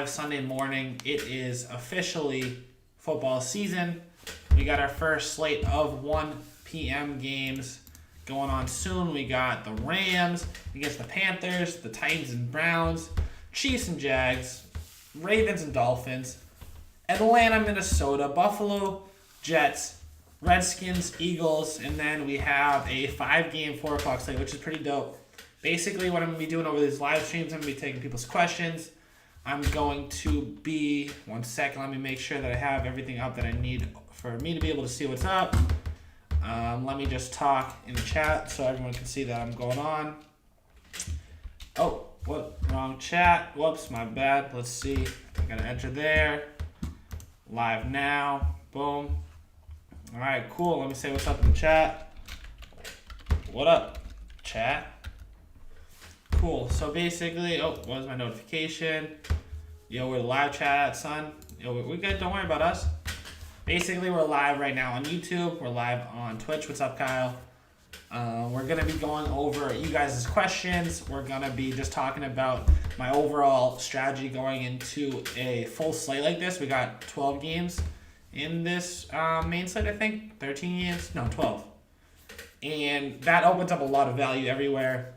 Sunday morning. It is officially football season. We got our first slate of 1 p.m. games going on soon. We got the Rams against the Panthers, the Titans and Browns, Chiefs and Jags, Ravens and Dolphins, Atlanta, Minnesota, Buffalo, Jets, Redskins, Eagles, and then we have a 5-game 4 o'clock slate, which is pretty dope. Basically, what I'm going to be doing over these live streams, I'm going to be taking people's questions. I'm going to be, one second, let me make sure that I have everything up that I need for me to be able to see what's up. Let me just talk in the chat so everyone can see that I'm going on. Oh, what? Wrong chat. Whoops, my bad. Let's see. I got to enter there. Live now. Boom. All right, cool. Let me say what's up in the chat. What up, chat? Cool. So basically, what was my notification? Yo, we're live chat, son. Yo, we're good. Don't worry about us. Basically, we're live right now on YouTube. We're live on Twitch. What's up, Kyle? We're going to be going over you guys' questions. We're going to be just talking about my overall strategy going into a full slate like this. We got 12 games in this main slate, I think. 13 games? No, 12. And that opens up a lot of value everywhere.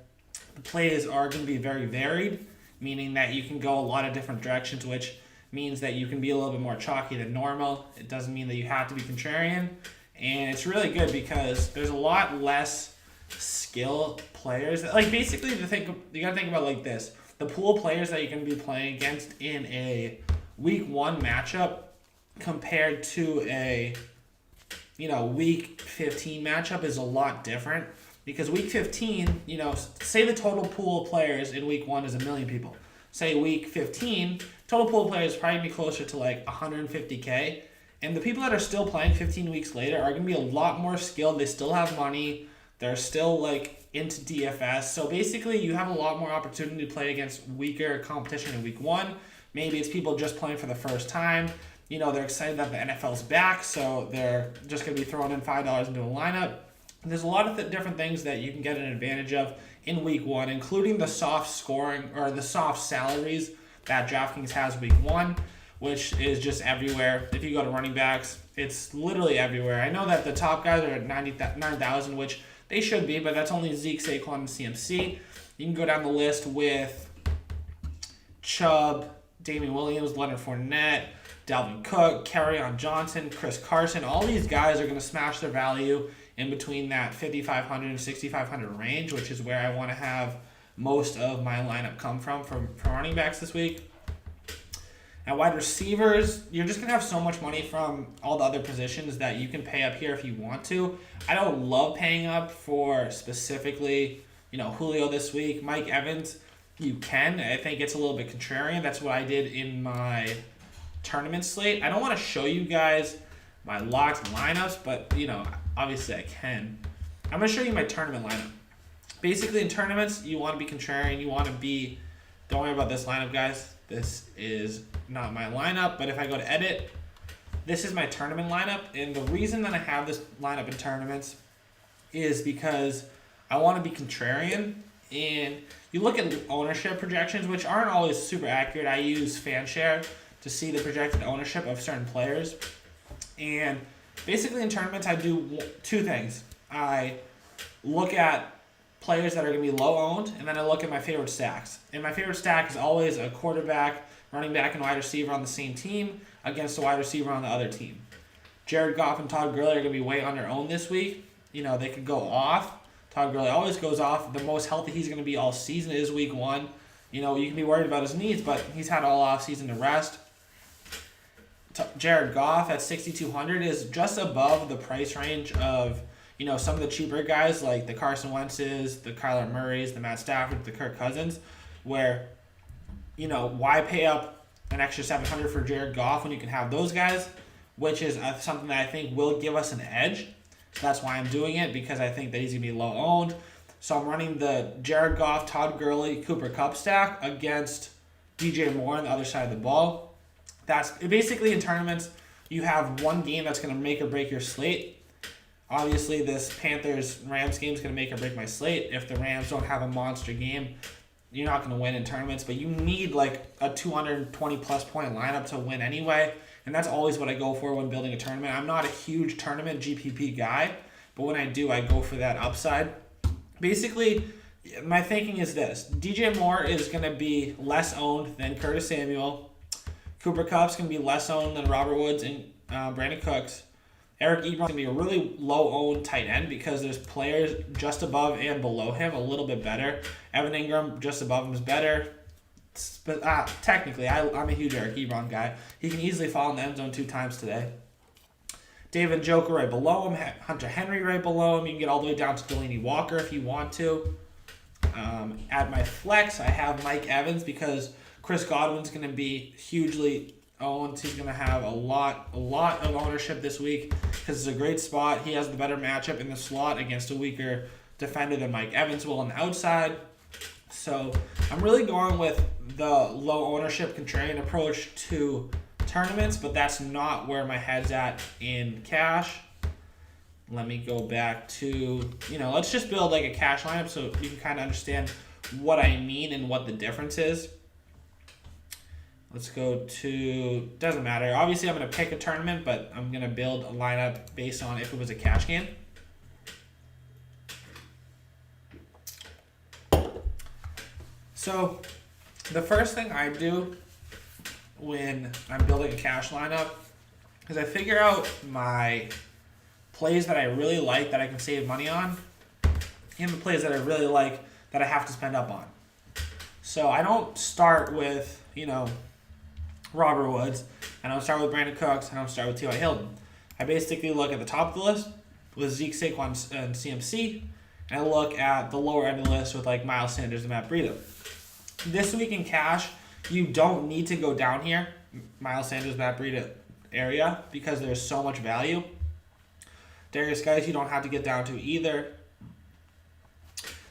The plays are going to be very varied, meaning that you can go a lot of different directions, which means that you can be a little bit more chalky than normal. It doesn't mean that you have to be contrarian. And it's really good because there's a lot less skill players. Like, basically, you got to think about it like this. The pool of players that you're going to be playing against in a week 1 matchup compared to a week 15 matchup is a lot different. Because week 15, say the total pool of players in week 1 is 1 million people. Say week 15, total pool of players probably be closer to like 150K. And the people that are still playing 15 weeks later are going to be a lot more skilled. They still have money. They're still into DFS. So basically, you have a lot more opportunity to play against weaker competition in week 1. Maybe it's people just playing for the first time. They're excited that the NFL's back, so they're just going to be throwing in $5 into a lineup. There's a lot of different things that you can get an advantage of in week 1, including the soft scoring or the soft salaries that DraftKings has week 1, which is just everywhere. If you go to running backs, it's literally everywhere. I know that the top guys are at 9,000, which they should be, but that's only Zeke, Saquon, and CMC. You can go down the list with Chubb, Damian Williams, Leonard Fournette, Dalvin Cook, Kerryon Johnson, Chris Carson. All these guys are going to smash their value in between that 5,500 and 6,500 range, which is where I want to have most of my lineup come from running backs this week. At wide receivers, you're just going to have so much money from all the other positions that you can pay up here if you want to. I don't love paying up for specifically, Julio this week. Mike Evans, you can. I think it's a little bit contrarian. That's what I did in my tournament slate. I don't want to show you guys my locked lineups, but, obviously I can. I'm going to show you my tournament lineup. Basically, in tournaments, you want to be contrarian. You want to be, don't worry about this lineup, guys. This is not my lineup, but if I go to edit, this is my tournament lineup. And the reason that I have this lineup in tournaments is because I want to be contrarian. And you look at ownership projections, which aren't always super accurate. I use FanShare to see the projected ownership of certain players. And basically in tournaments, I do 2 things. I look at players that are going to be low owned, and then I look at my favorite stacks. And my favorite stack is always a quarterback, running back, and wide receiver on the same team against a wide receiver on the other team. Jared Goff and Todd Gurley are going to be way under owned this week. They could go off. Todd Gurley always goes off. The most healthy he's going to be all season is week 1. You can be worried about his knees, but he's had all off season to rest. Jared Goff at 6,200 is just above the price range of, some of the cheaper guys like the Carson Wentz's, the Kyler Murray's, the Matt Stafford, the Kirk Cousins, where, why pay up an extra $700 for Jared Goff when you can have those guys, which is something that I think will give us an edge. So that's why I'm doing it, because I think that he's going to be low owned. So I'm running the Jared Goff, Todd Gurley, Cooper Kupp stack against DJ Moore on the other side of the ball. That's basically in tournaments, you have one game that's going to make or break your slate. Obviously, this Panthers-Rams game is going to make or break my slate. If the Rams don't have a monster game, you're not going to win in tournaments, but you need like a 220 plus point lineup to win anyway. And that's always what I go for when building a tournament. I'm not a huge tournament GPP guy, but when I do, I go for that upside. Basically, my thinking is this. DJ Moore is going to be less owned than Curtis Samuel. Cooper Kupp's going to be less owned than Robert Woods and Brandon Cooks. Eric Ebron's going to be a really low-owned tight end because there's players just above and below him a little bit better. Evan Ingram just above him is better. But technically, I'm a huge Eric Ebron guy. He can easily fall in the end zone 2 times today. David Njoku right below him. Hunter Henry right below him. You can get all the way down to Delaney Walker if you want to. At my flex, I have Mike Evans because Chris Godwin's going to be hugely owned. He's going to have a lot of ownership this week because it's a great spot. He has the better matchup in the slot against a weaker defender than Mike Evans will on the outside. So I'm really going with the low ownership contrarian approach to tournaments, but that's not where my head's at in cash. Let me go back to, let's just build like a cash lineup so you can kind of understand what I mean and what the difference is. Let's go to, doesn't matter. Obviously, I'm going to pick a tournament, but I'm going to build a lineup based on if it was a cash game. So the first thing I do when I'm building a cash lineup is I figure out my plays that I really like that I can save money on and the plays that I really like that I have to spend up on. So I don't start with, Robert Woods. I don't start with Brandon Cooks. I don't start with T.Y. Hilton. I basically look at the top of the list with Zeke, Saquon, and CMC, and I look at the lower end of the list with like Miles Sanders and Matt Breida. This week in cash, you don't need to go down here, Miles Sanders, Matt Breida area, because there's so much value. Darius Guice, you don't have to get down to either.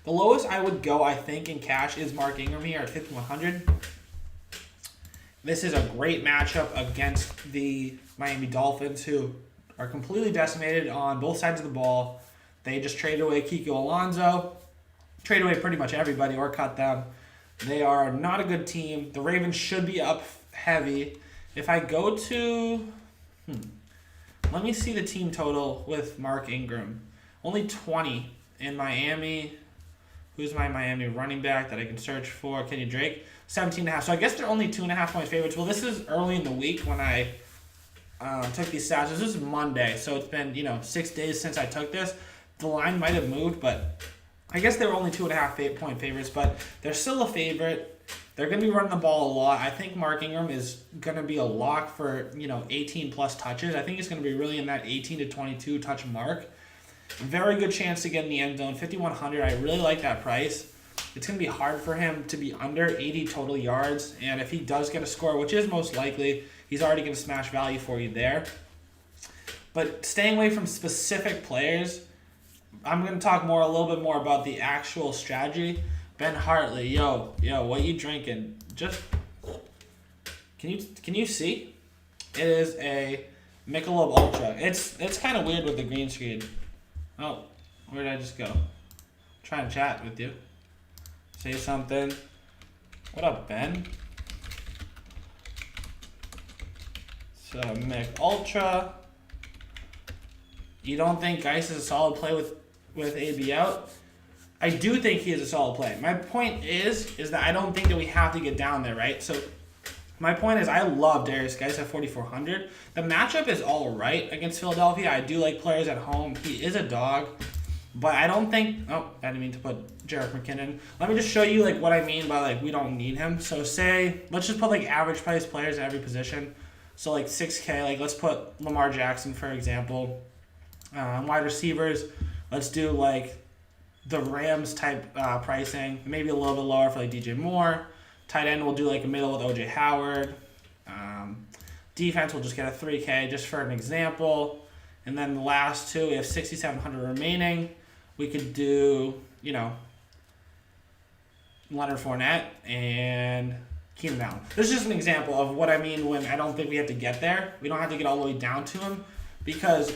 The lowest I would go, I think, in cash is Mark Ingram here at 5,100. This is a great matchup against the Miami Dolphins, who are completely decimated on both sides of the ball. They just traded away Kiko Alonso, traded away pretty much everybody or cut them. They are not a good team. The Ravens should be up heavy. If I go to, let me see the team total with Mark Ingram. Only 20 in Miami. Who's my Miami running back that I can search for? Kenny Drake. 17.5. So I guess they're only 2.5 point favorites. Well, this is early in the week when I took these stats. This is Monday, so it's been 6 days since I took this. The line might have moved, but I guess they were only 2.5 point favorites. But they're still a favorite. They're going to be running the ball a lot. I think Mark Ingram is going to be a lock for 18 plus touches. I think he's going to be really in that 18 to 22 touch mark. Very good chance to get in the end zone. 5,100. I really like that price. It's going to be hard for him to be under 80 total yards. And if he does get a score, which is most likely, he's already going to smash value for you there. But staying away from specific players, I'm going to talk a little bit more about the actual strategy. Ben Hartley, yo, what you drinking? Just, can you see? It is a Michelob Ultra. It's kind of weird with the green screen. Oh, where did I just go? Try and chat with you. Say something. What up, Ben? So, Mick Ultra. You don't think Geis is a solid play with AB out? I do think he is a solid play. My point is that I don't think that we have to get down there, right? So, my point is I love Darius Guice at 4,400. The matchup is all right against Philadelphia. I do like players at home. He is a dog. But I don't think... Oh, I didn't mean to put Jerick McKinnon. Let me just show you what I mean by we don't need him. So say, let's just put average price players at every position. So 6K, let's put Lamar Jackson, for example. Wide receivers, let's do the Rams type pricing. Maybe a little bit lower for DJ Moore. Tight end, we'll do a middle with OJ Howard. Defense, we'll just get a 3K just for an example. And then the last two, we have 6,700 remaining. We could do, Leonard Fournette and Keenan Allen. This is just an example of what I mean when I don't think we have to get there. We don't have to get all the way down to him because,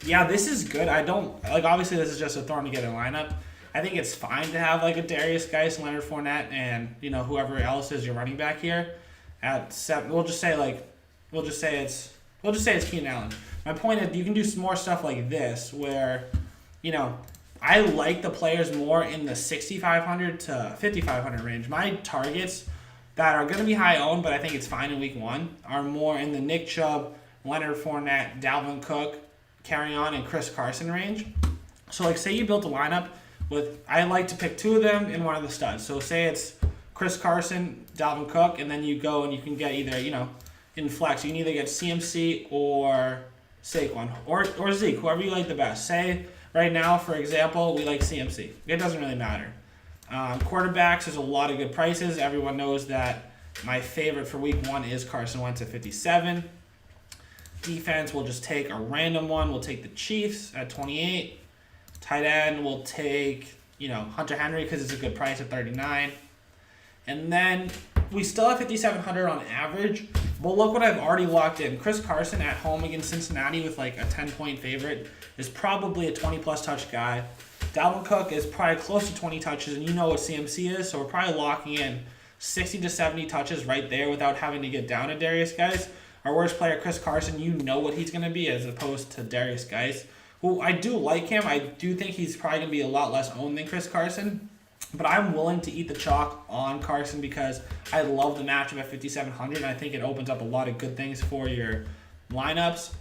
yeah, this is good. I don't, obviously this is just a thrown together lineup. I think it's fine to have like a Darius Geis, Leonard Fournette, and whoever else is your running back here at 7. We'll just say it's Keenan Allen. My point is you can do some more stuff like this where, I like the players more in the 6,500 to 5,500 range. My targets that are going to be high owned, but I think it's fine in week 1, are more in the Nick Chubb, Leonard Fournette, Dalvin Cook, Carry-On, and Chris Carson range. So, like, say you built a lineup with, I like to pick 2 of them and one of the studs. So, say it's Chris Carson, Dalvin Cook, and then you go and you can get either, in flex, you can either get CMC or Saquon or Zeke, whoever you like the best. Say, right now, for example, we like CMC. It doesn't really matter. Quarterbacks, there's a lot of good prices. Everyone knows that my favorite for week 1 is Carson Wentz at 57. Defense, we'll just take a random one. We'll take the Chiefs at 28. Tight end, we'll take, Hunter Henry because it's a good price at 39. And then we still have 5,700 on average. But look what I've already locked in. Chris Carson at home against Cincinnati with like a 10-point favorite is probably a 20-plus touch guy. Dalvin Cook is probably close to 20 touches, and you know what CMC is, so we're probably locking in 60 to 70 touches right there without having to get down to Darius Geis. Our worst player, Chris Carson, you know what he's going to be as opposed to Darius Geis, who I do like him. I do think he's probably going to be a lot less owned than Chris Carson, but I'm willing to eat the chalk on Carson because I love the matchup at 5,700, and I think it opens up a lot of good things for your lineups.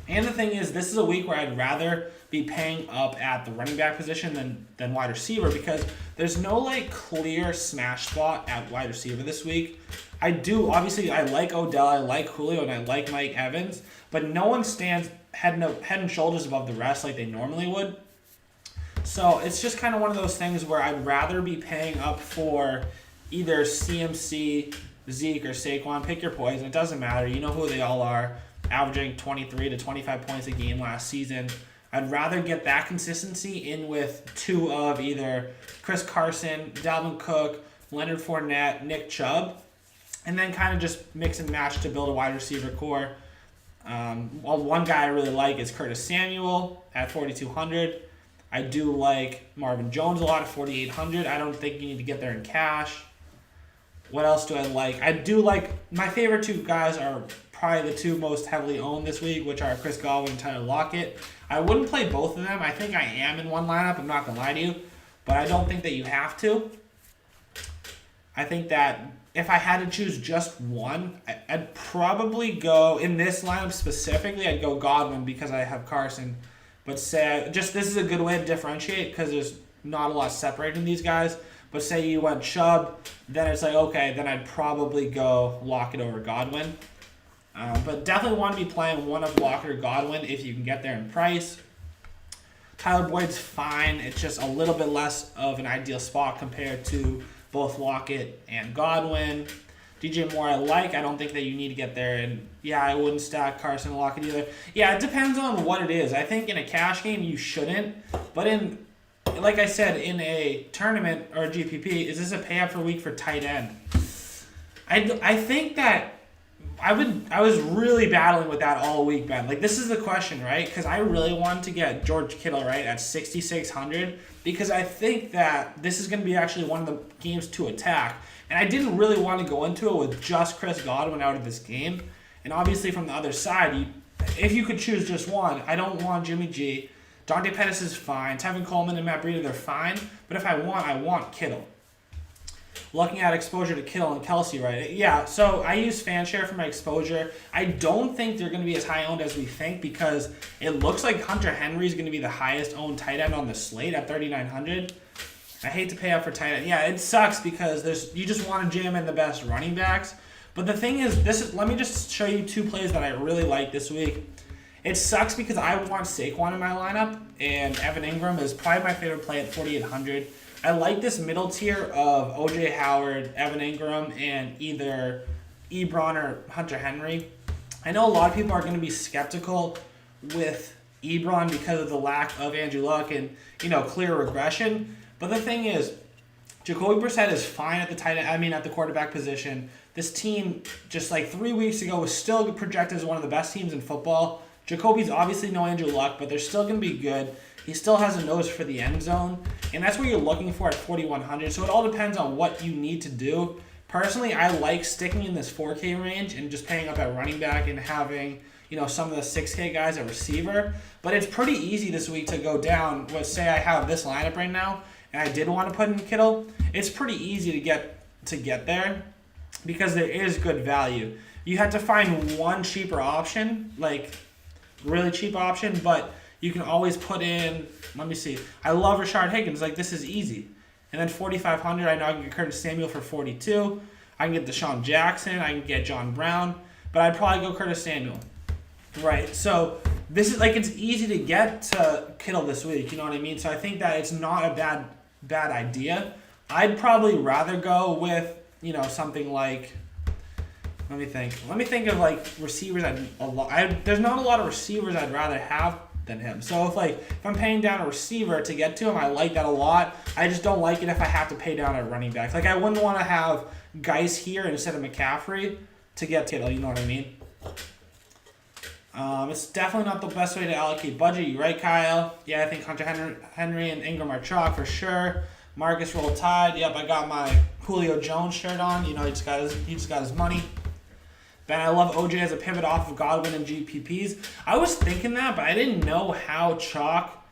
And the thing is, this is a week where I'd rather be paying up at the running back position than wide receiver because there's no like clear smash spot at wide receiver this week. I like Odell, I like Julio, and I like Mike Evans, but no one stands head and shoulders above the rest like they normally would. So it's just kind of one of those things where I'd rather be paying up for either CMC, Zeke, or Saquon. Pick your poison. It doesn't matter. You know who they all are, averaging 23 to 25 points a game last season. I'd rather get that consistency in with 2 of either Chris Carson, Dalvin Cook, Leonard Fournette, Nick Chubb, and then kind of just mix and match to build a wide receiver core. One guy I really like is Curtis Samuel at 4,200. I do like Marvin Jones a lot at 4,800. I don't think you need to get there in cash. What else do I like? I do like, my favorite 2 guys are probably the 2 most heavily owned this week, which are Chris Godwin and Tyler Lockett. I wouldn't play both of them. I think I am in one lineup. I'm not going to lie to you. But I don't think that you have to. I think that if I had to choose just one, I'd probably go, in this lineup specifically, I'd go Godwin because I have Carson. But this is a good way to differentiate because there's not a lot separating these guys. But say you went Chubb, then it's like, okay, then I'd probably go Lockett over Godwin. But definitely want to be playing one of Lockett or Godwin if you can get there in price. Tyler Boyd's fine. It's just a little bit less of an ideal spot compared to both Lockett and Godwin. DJ Moore I like. I don't think that you need to get there. And yeah, I wouldn't stack Carson and Lockett either. Yeah, it depends on what it is. I think in a cash game you shouldn't. But like I said, in a tournament or a GPP, is this a payout for week for tight end? I think that I was really battling with that all week, Ben. Like, this is the question, right? Because I really wanted to get George Kittle, right, at 6,600 because I think that this is going to be actually one of the games to attack. And I didn't really want to go into it with just Chris Godwin out of this game. And obviously from the other side, if you could choose just one, I don't want Jimmy G. Dante Pettis is fine. Tevin Coleman and Matt Breida, they're fine. But if I want Kittle. Looking at exposure to Kittle and Kelsey, right? Yeah, so I use FanShare for my exposure. I don't think they're going to be as high owned as we think because it looks like Hunter Henry is going to be the highest owned tight end on the slate at 3,900. I hate to pay up for tight end. Yeah, it sucks because you just want to jam in the best running backs. But the thing is, let me just show you 2 plays that I really like this week. It sucks because I want Saquon in my lineup, and Evan Ingram is probably my favorite play at 4,800. I like this middle tier of O.J. Howard, Evan Ingram, and either Ebron or Hunter Henry. I know a lot of people are going to be skeptical with Ebron because of the lack of Andrew Luck and, clear regression. But the thing is, Jacoby Brissett is fine at the quarterback position. This team, just like 3 weeks ago, was still projected as one of the best teams in football. Jacoby's obviously no Andrew Luck, but they're still going to be good. he still has a nose for the end zone, and that's what you're looking for at 4,100. So it all depends on what you need to do. Personally, I like sticking in this 4K range and just paying up at running back and having, some of the 6K guys at receiver. But it's pretty easy this week to go down. Let's say I have this lineup right now, and I did want to put in Kittle. It's pretty easy to get there because there is good value. You have to find one cheaper option, like really cheap option, but you can always put in, let me see. I love Rashard Higgins. Like, this is easy. And then 4,500, I know I can get Curtis Samuel for 42. I can get Deshaun Jackson. I can get John Brown. But I'd probably go Curtis Samuel. Right. So this is it's easy to get to Kittle this week. You know what I mean? So I think that it's not a bad idea. I'd probably rather go with, something like, let me think of receivers. There's not a lot of receivers I'd rather have than him. So if I'm paying down a receiver to get to him, I like that a lot. I just don't like it if I have to pay down a running back. I wouldn't want to have guys here instead of McCaffrey to get Kittle. You know what I mean? It's definitely not the best way to allocate budget. You right, Kyle? Yeah, I think Hunter Henry and Ingram are chalk for sure. Marcus Roll Tide. Yep, I got my Julio Jones shirt on. He just got his money. Ben, I love OJ as a pivot off of Godwin and GPPs. I was thinking that, but I didn't know how chalk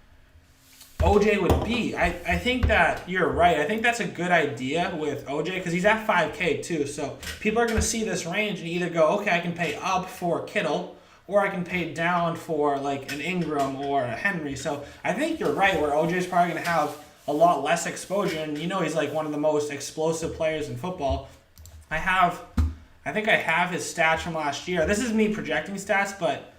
OJ would be. I think that you're right. I think that's a good idea with OJ because he's at 5K too. So people are going to see this range and either go, okay, I can pay up for Kittle, or I can pay down for an Ingram or a Henry. So I think you're right where OJ is probably going to have a lot less exposure. And he's one of the most explosive players in football. I think I have his stats from last year. This is me projecting stats, but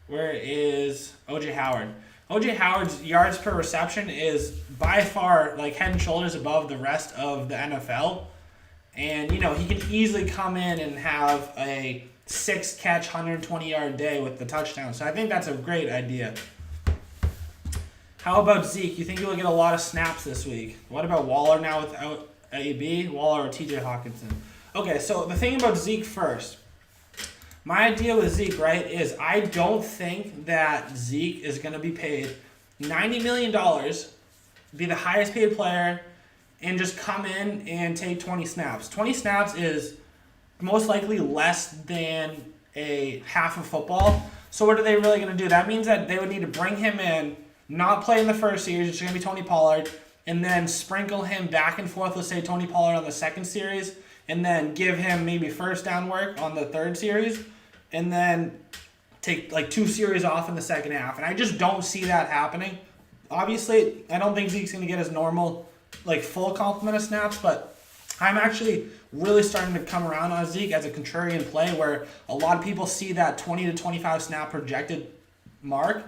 where is O.J. Howard? O.J. Howard's yards per reception is by far head and shoulders above the rest of the NFL. And, he can easily come in and have a 6-catch, 120-yard day with the touchdown. So I think that's a great idea. How about Zeke? You think he'll get a lot of snaps this week? What about Waller now without AB? Waller or TJ Hawkinson? Okay, so the thing about Zeke first. My idea with Zeke, right, is I don't think that Zeke is going to be paid $90 million, be the highest paid player, and just come in and take 20 snaps. 20 snaps is most likely less than a half of football. So what are they really going to do? That means that they would need to bring him in, not play in the first series, it's going to be Tony Pollard, and then sprinkle him back and forth, let's say Tony Pollard on the second series, and then give him maybe first down work on the third series, and then take 2 series off in the second half. And I just don't see that happening. Obviously, I don't think Zeke's going to get his normal, full complement of snaps, but I'm actually really starting to come around on Zeke as a contrarian play where a lot of people see that 20 to 25 snap projected mark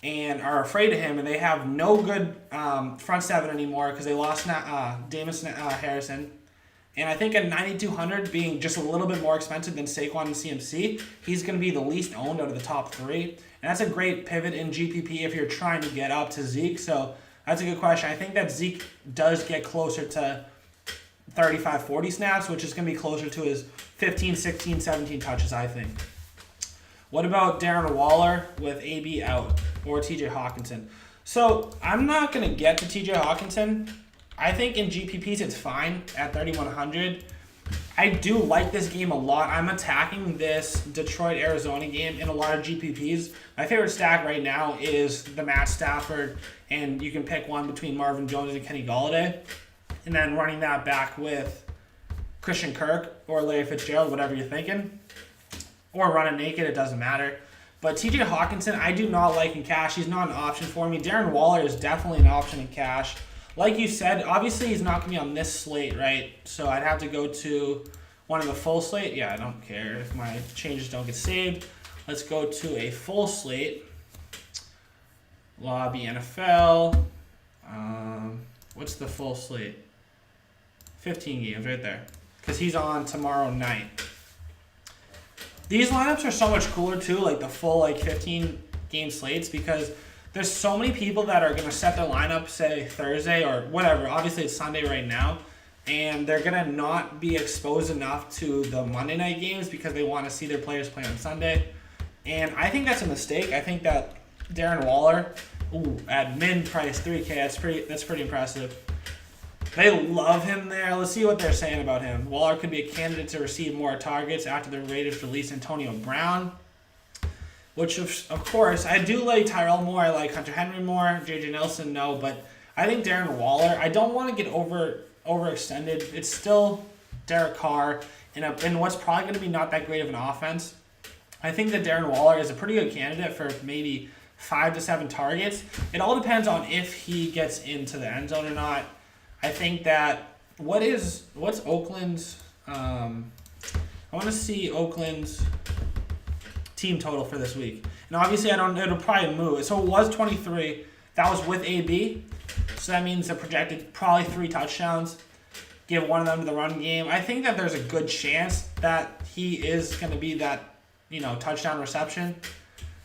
and are afraid of him, and they have no good front seven anymore because they lost Davis Harrison. And I think at 9,200 being just a little bit more expensive than Saquon and CMC, he's going to be the least owned out of the top 3. And that's a great pivot in GPP if you're trying to get up to Zeke. So that's a good question. I think that Zeke does get closer to 35, 40 snaps, which is going to be closer to his 15, 16, 17 touches, I think. What about Darren Waller with AB out or TJ Hawkinson? So I'm not going to get to TJ Hawkinson. I think in GPPs it's fine at 3,100. I do like this game a lot. I'm attacking this Detroit-Arizona game in a lot of GPPs. My favorite stack right now is the Matt Stafford, and you can pick one between Marvin Jones and Kenny Golladay, and then running that back with Christian Kirk or Larry Fitzgerald, whatever you're thinking. Or run it naked, it doesn't matter. But TJ Hawkinson, I do not like in cash. He's not an option for me. Darren Waller is definitely an option in cash. Like you said, obviously he's not going to be on this slate, right? So I'd have to go to one of the full slate. Yeah, I don't care if my changes don't get saved. Let's go to a full slate. Lobby NFL. What's the full slate? 15 games right there. Because he's on tomorrow night. These lineups are so much cooler too, the full 15 game slates, because there's so many people that are going to set their lineup, say, Thursday or whatever. Obviously, it's Sunday right now. And they're going to not be exposed enough to the Monday night games because they want to see their players play on Sunday. And I think that's a mistake. I think that Darren Waller Ooh, at min price 3K. That's pretty impressive. They love him there. Let's see what they're saying about him. Waller could be a candidate to receive more targets after the Raiders release Antonio Brown. Which, of course, I do like Tyrell more. I like Hunter Henry more. J.J. Nelson, no. But I think Darren Waller, I don't want to get overextended. It's still Derek Carr in what's probably going to be not that great of an offense. I think that Darren Waller is a pretty good candidate for maybe 5 to 7 targets. It all depends on if he gets into the end zone or not. I think that what's Oakland's I want to see Oakland's team total for this week. And obviously it'll probably move. So it was 23. That was with AB. So that means the projected probably 3 touchdowns. Give one of them to the run game. I think that there's a good chance that he is going to be that, touchdown reception.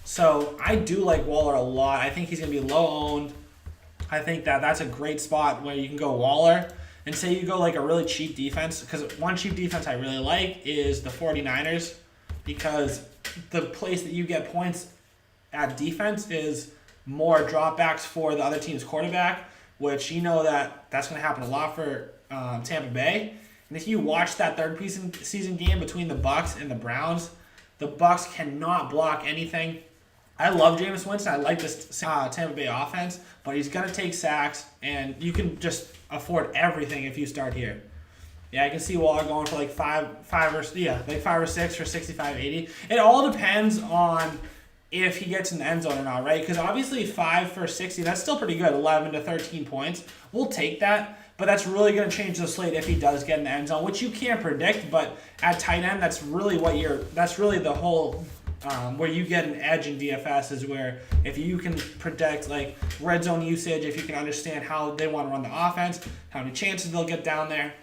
So I do like Waller a lot. I think he's going to be low owned. I think that that's a great spot where you can go Waller and say you go like a really cheap defense, because one cheap defense I really like is the 49ers, because the place that you get points at defense is more dropbacks for the other team's quarterback, which that's going to happen a lot for Tampa Bay. And if you watch that third season game between the Bucs and the Browns, the Bucs cannot block anything. I love Jameis Winston. I like this Tampa Bay offense, but he's going to take sacks, and you can just afford everything if you start here. Yeah, I can see Waller going for like 5 or 6 for 65, 80. It all depends on if he gets in the end zone or not, right? Because obviously 5 for 60, that's still pretty good, 11 to 13 points. We'll take that, but that's really going to change the slate if he does get in the end zone, which you can't predict. But at tight end, that's really the whole where you get an edge in DFS, is where if you can predict like red zone usage, if you can understand how they want to run the offense, how many chances they'll get down there.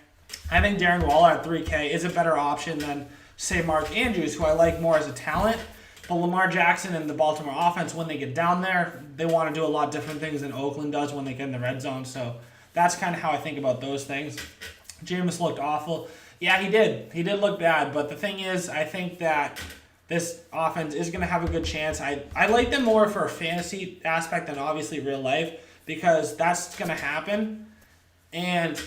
I think Darren Waller at 3K is a better option than, say, Mark Andrews, who I like more as a talent. But Lamar Jackson and the Baltimore offense, when they get down there, they want to do a lot different things than Oakland does when they get in the red zone. So that's kind of how I think about those things. Jameis looked awful. Yeah, he did. He did look bad. But the thing is, I think that this offense is going to have a good chance. I like them more for a fantasy aspect than obviously real life, because that's going to happen. And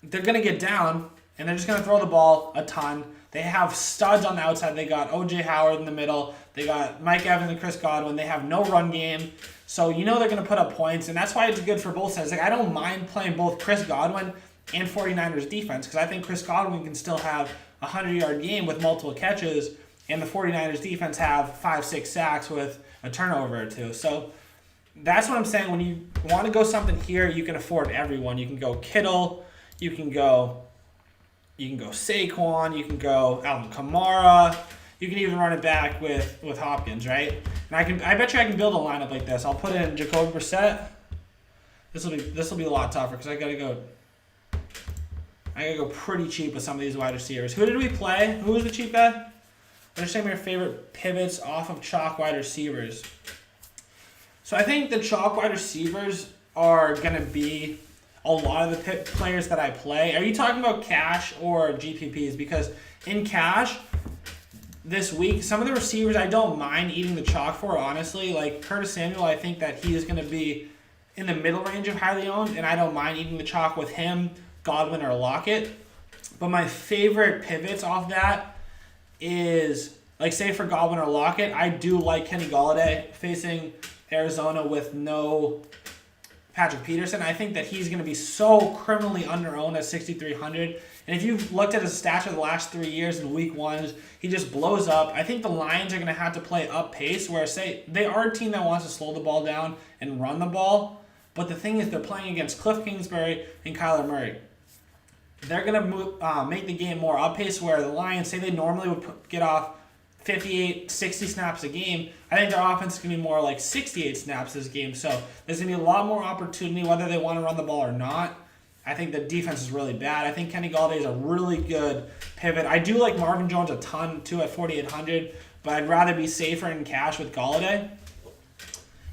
they're going to get down, and they're just going to throw the ball a ton. They have studs on the outside. They got O.J. Howard in the middle. They got Mike Evans and Chris Godwin. They have no run game. So they're going to put up points, and that's why it's good for both sides. Like, I don't mind playing both Chris Godwin and 49ers defense, because I think Chris Godwin can still have a 100-yard game with multiple catches, and the 49ers defense have 5-6 sacks with a turnover or 2. So that's what I'm saying. When you want to go something here, you can afford everyone. You can go Kittle. You can go Saquon. You can go Alvin Kamara. You can even run it back with Hopkins, right? And I bet you I can build a lineup like this. I'll put in Jacoby Brissett. This will be a lot tougher, because I gotta go pretty cheap with some of these wide receivers. Who did we play? Who was the cheap guy? What are some of your favorite pivots off of chalk wide receivers? So I think the chalk wide receivers are going to be a lot of the players that I play. Are you talking about cash or GPPs? Because in cash this week, some of the receivers I don't mind eating the chalk for, honestly. Like Curtis Samuel, I think that he is going to be in the middle range of highly owned, and I don't mind eating the chalk with him, Godwin, or Lockett. But my favorite pivots off that is, like, say for Godwin or Lockett, I do like Kenny Golladay facing Arizona with no Patrick Peterson. I think that he's going to be so criminally under-owned at 6,300. And if you've looked at his stats for the last 3 years in week ones, he just blows up. I think the Lions are going to have to play up pace, where, say, they are a team that wants to slow the ball down and run the ball. But the thing is, they're playing against Cliff Kingsbury and Kyler Murray. They're going to make the game more up pace, where the Lions, say they normally would get off 58, 60 snaps a game. I think their offense is going to be more like 68 snaps this game. So there's going to be a lot more opportunity, whether they want to run the ball or not. I think the defense is really bad. I think Kenny Golladay is a really good pivot. I do like Marvin Jones a ton, too, at 4,800, but I'd rather be safer in cash with Golladay.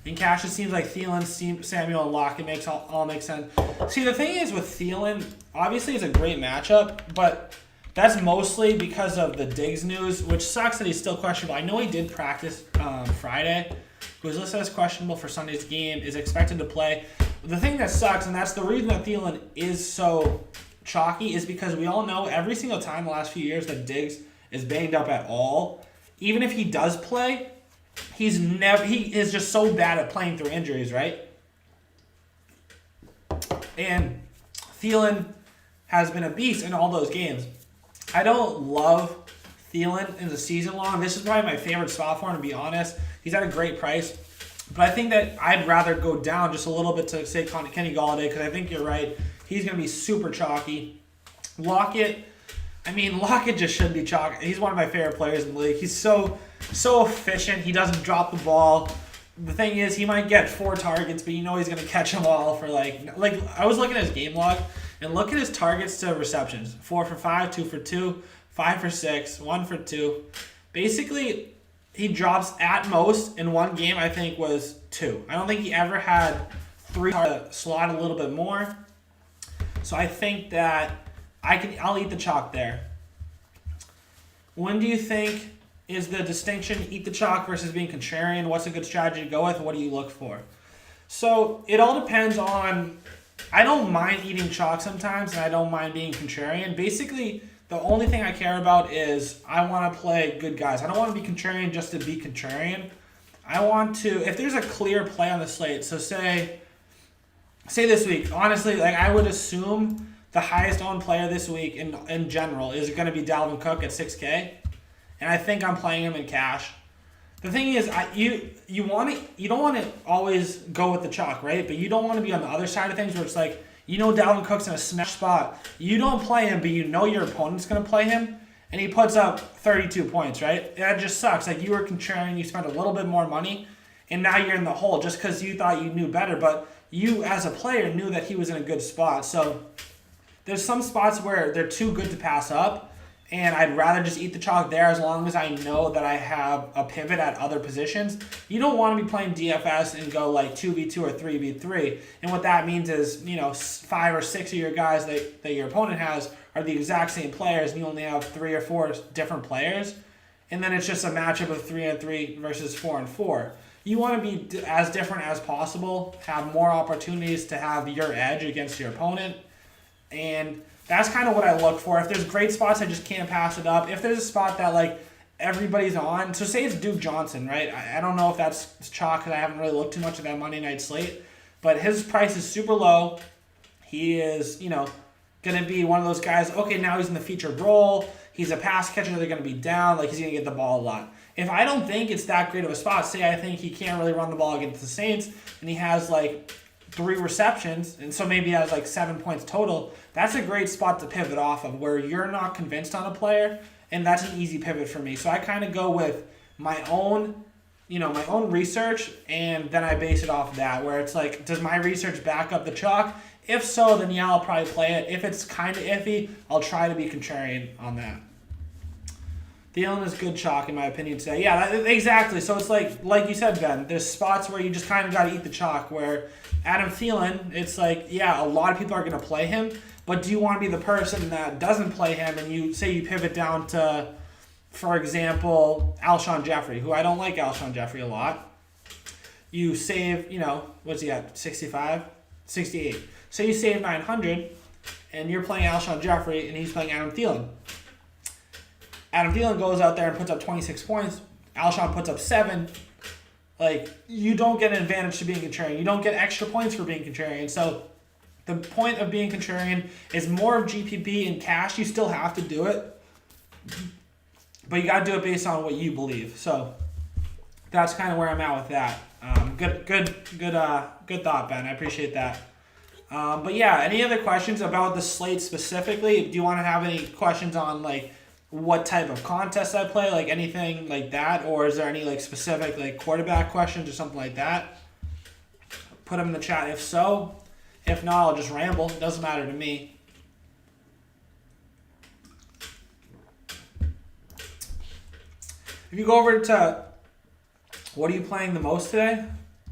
In cash, it seems like Thielen, Samuel, and Lockett all make sense. See, the thing is with Thielen, obviously it's a great matchup, but That's mostly because of the Diggs news, which sucks that he's still questionable. I know he did practice Friday. He was listed as questionable for Sunday's game, is expected to play. The thing that sucks, and that's the reason that Thielen is so chalky, is because we all know every single time the last few years that Diggs is banged up at all, even if he does play, he is just so bad at playing through injuries, right? And Thielen has been a beast in all those games. I don't love Thielen in the season long. This is probably my favorite spot for him, to be honest. He's at a great price. But I think that I'd rather go down just a little bit to, say, Kenny Golladay, because I think you're right. He's going to be super chalky. Lockett just should be chalky. He's one of my favorite players in the league. He's so efficient. He doesn't drop the ball. The thing is, he might get 4 targets, but you know he's going to catch them all for like I was looking at his game log, and look at his targets to receptions. 4 for 5, 2 for 2, 5 for 6, 1 for 2. Basically, he drops at most in one game, I think, was 2. I don't think he ever had 3 to slot a little bit more. So I think that I'll eat the chalk there. When do you think is the distinction eat the chalk versus being contrarian? What's a good strategy to go with? What do you look for? So it all depends on, I don't mind eating chalk sometimes, and I don't mind being contrarian. Basically, the only thing I care about is I want to play good guys. I don't want to be contrarian just to be contrarian. I want to, if there's a clear play on the slate, so say this week, honestly, like I would assume the highest owned player this week in general is going to be Dalvin Cook at 6K. And I think I'm playing him in cash. The thing is, you don't want to always go with the chalk, right? But you don't want to be on the other side of things where it's like, you know Dalvin Cook's in a smash spot. You don't play him, but you know your opponent's going to play him, and he puts up 32 points, right? That just sucks. Like, you were contrarian, you spent a little bit more money, and now you're in the hole just because you thought you knew better. But you, as a player, knew that he was in a good spot. So there's some spots where they're too good to pass up, and I'd rather just eat the chalk there as long as I know that I have a pivot at other positions. You don't want to be playing DFS and go like 2v2 or 3v3. And what that means is, 5 or 6 of your guys that your opponent has are the exact same players, and you only have 3 or 4 different players. And then it's just a matchup of 3-3 versus 4-4. You want to be as different as possible, have more opportunities to have your edge against your opponent. And that's kind of what I look for. If there's great spots, I just can't pass it up. If there's a spot that like everybody's on, so say it's Duke Johnson, right? I don't know if that's chalk because I haven't really looked too much at that Monday night slate, but his price is super low. He is, going to be one of those guys, okay, now he's in the featured role. He's a pass catcher. They're going to be down. Like, he's going to get the ball a lot. If I don't think it's that great of a spot, say I think he can't really run the ball against the Saints, and he has like 3 receptions, and so maybe he has like 7 points total, that's a great spot to pivot off of where you're not convinced on a player, and that's an easy pivot for me. So I kind of go with my own research, and then I base it off of that, where it's like, does my research back up the chalk? If so, then yeah, I'll probably play it. If it's kind of iffy, I'll try to be contrarian on that. Thielen is good chalk, in my opinion, today. Yeah, exactly. So it's like you said, Ben, there's spots where you just kind of got to eat the chalk, where Adam Thielen, it's like, yeah, a lot of people are going to play him, but do you want to be the person that doesn't play him and you pivot down to, for example, Alshon Jeffrey, who I don't like Alshon Jeffrey a lot. You save, what's he at, 65? 68. So you save 900, and you're playing Alshon Jeffrey, and he's playing Adam Thielen. Adam Thielen goes out there and puts up 26 points. Alshon puts up 7. Like, you don't get an advantage to being contrarian. You don't get extra points for being contrarian. So the point of being contrarian is more of GPP and cash. You still have to do it, but you got to do it based on what you believe. So that's kind of where I'm at with that. Good thought, Ben. I appreciate that. But yeah, any other questions about the slate specifically? Do you want to have any questions on like what type of contest I play, like anything like that, or is there any like specific like quarterback questions or something like that? Put them in the chat if so. If not, I'll just ramble. It doesn't matter to me. If you go over to what are you playing the most today?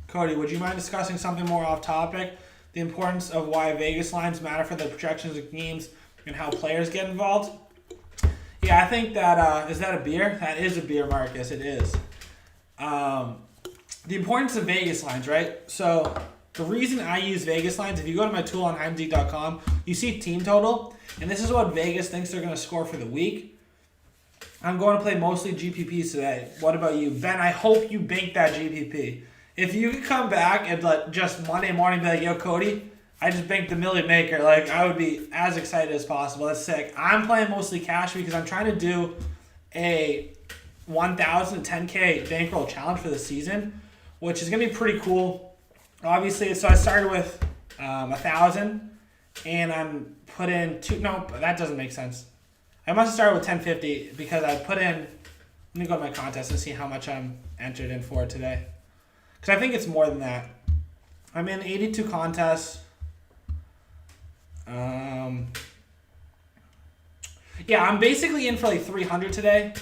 Cody, would you mind discussing something more off topic? The importance of why Vegas lines matter for the projections of games and how players get involved? Yeah, I think that is that a beer? That is a beer, Marcus. It is. The importance of Vegas lines, right? So the reason I use Vegas lines, if you go to my tool on HydeAndZeke.com, you see team total, and this is what Vegas thinks they're going to score for the week. I'm going to play mostly GPPs today. What about you? Ben, I hope you bank that GPP. If you could come back and like just Monday morning be like, yo, Cody, I just banked the Million Maker. Like, I would be as excited as possible. That's sick. I'm playing mostly cash because I'm trying to do a 1,000 10K bankroll challenge for the season, which is going to be pretty cool. Obviously, so I started with 1,000, and I'm put in two. No, that doesn't make sense. I must have started with 1050 because I put in. Let me go to my contest and see how much I'm entered in for today, because I think it's more than that. I'm in 82 contests. Yeah, I'm basically in for like 300 today.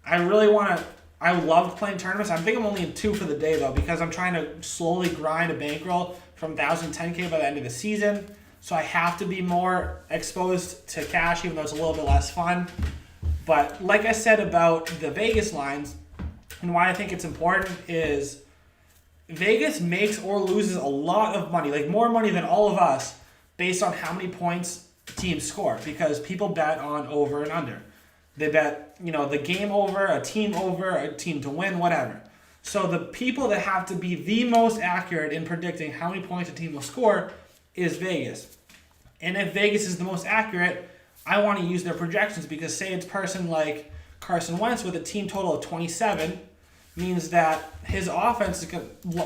I really want to. I loved playing tournaments. I think I'm only in 2 for the day though, because I'm trying to slowly grind a bankroll from 1,000 10K by the end of the season. So I have to be more exposed to cash, even though it's a little bit less fun. But like I said about the Vegas lines, and why I think it's important is Vegas makes or loses a lot of money, like more money than all of us, based on how many points teams score, because people bet on over and under. They bet, the game over, a team to win, whatever. So the people that have to be the most accurate in predicting how many points a team will score is Vegas. And if Vegas is the most accurate, I want to use their projections, because say it's a person like Carson Wentz with a team total of 27, means that his offense is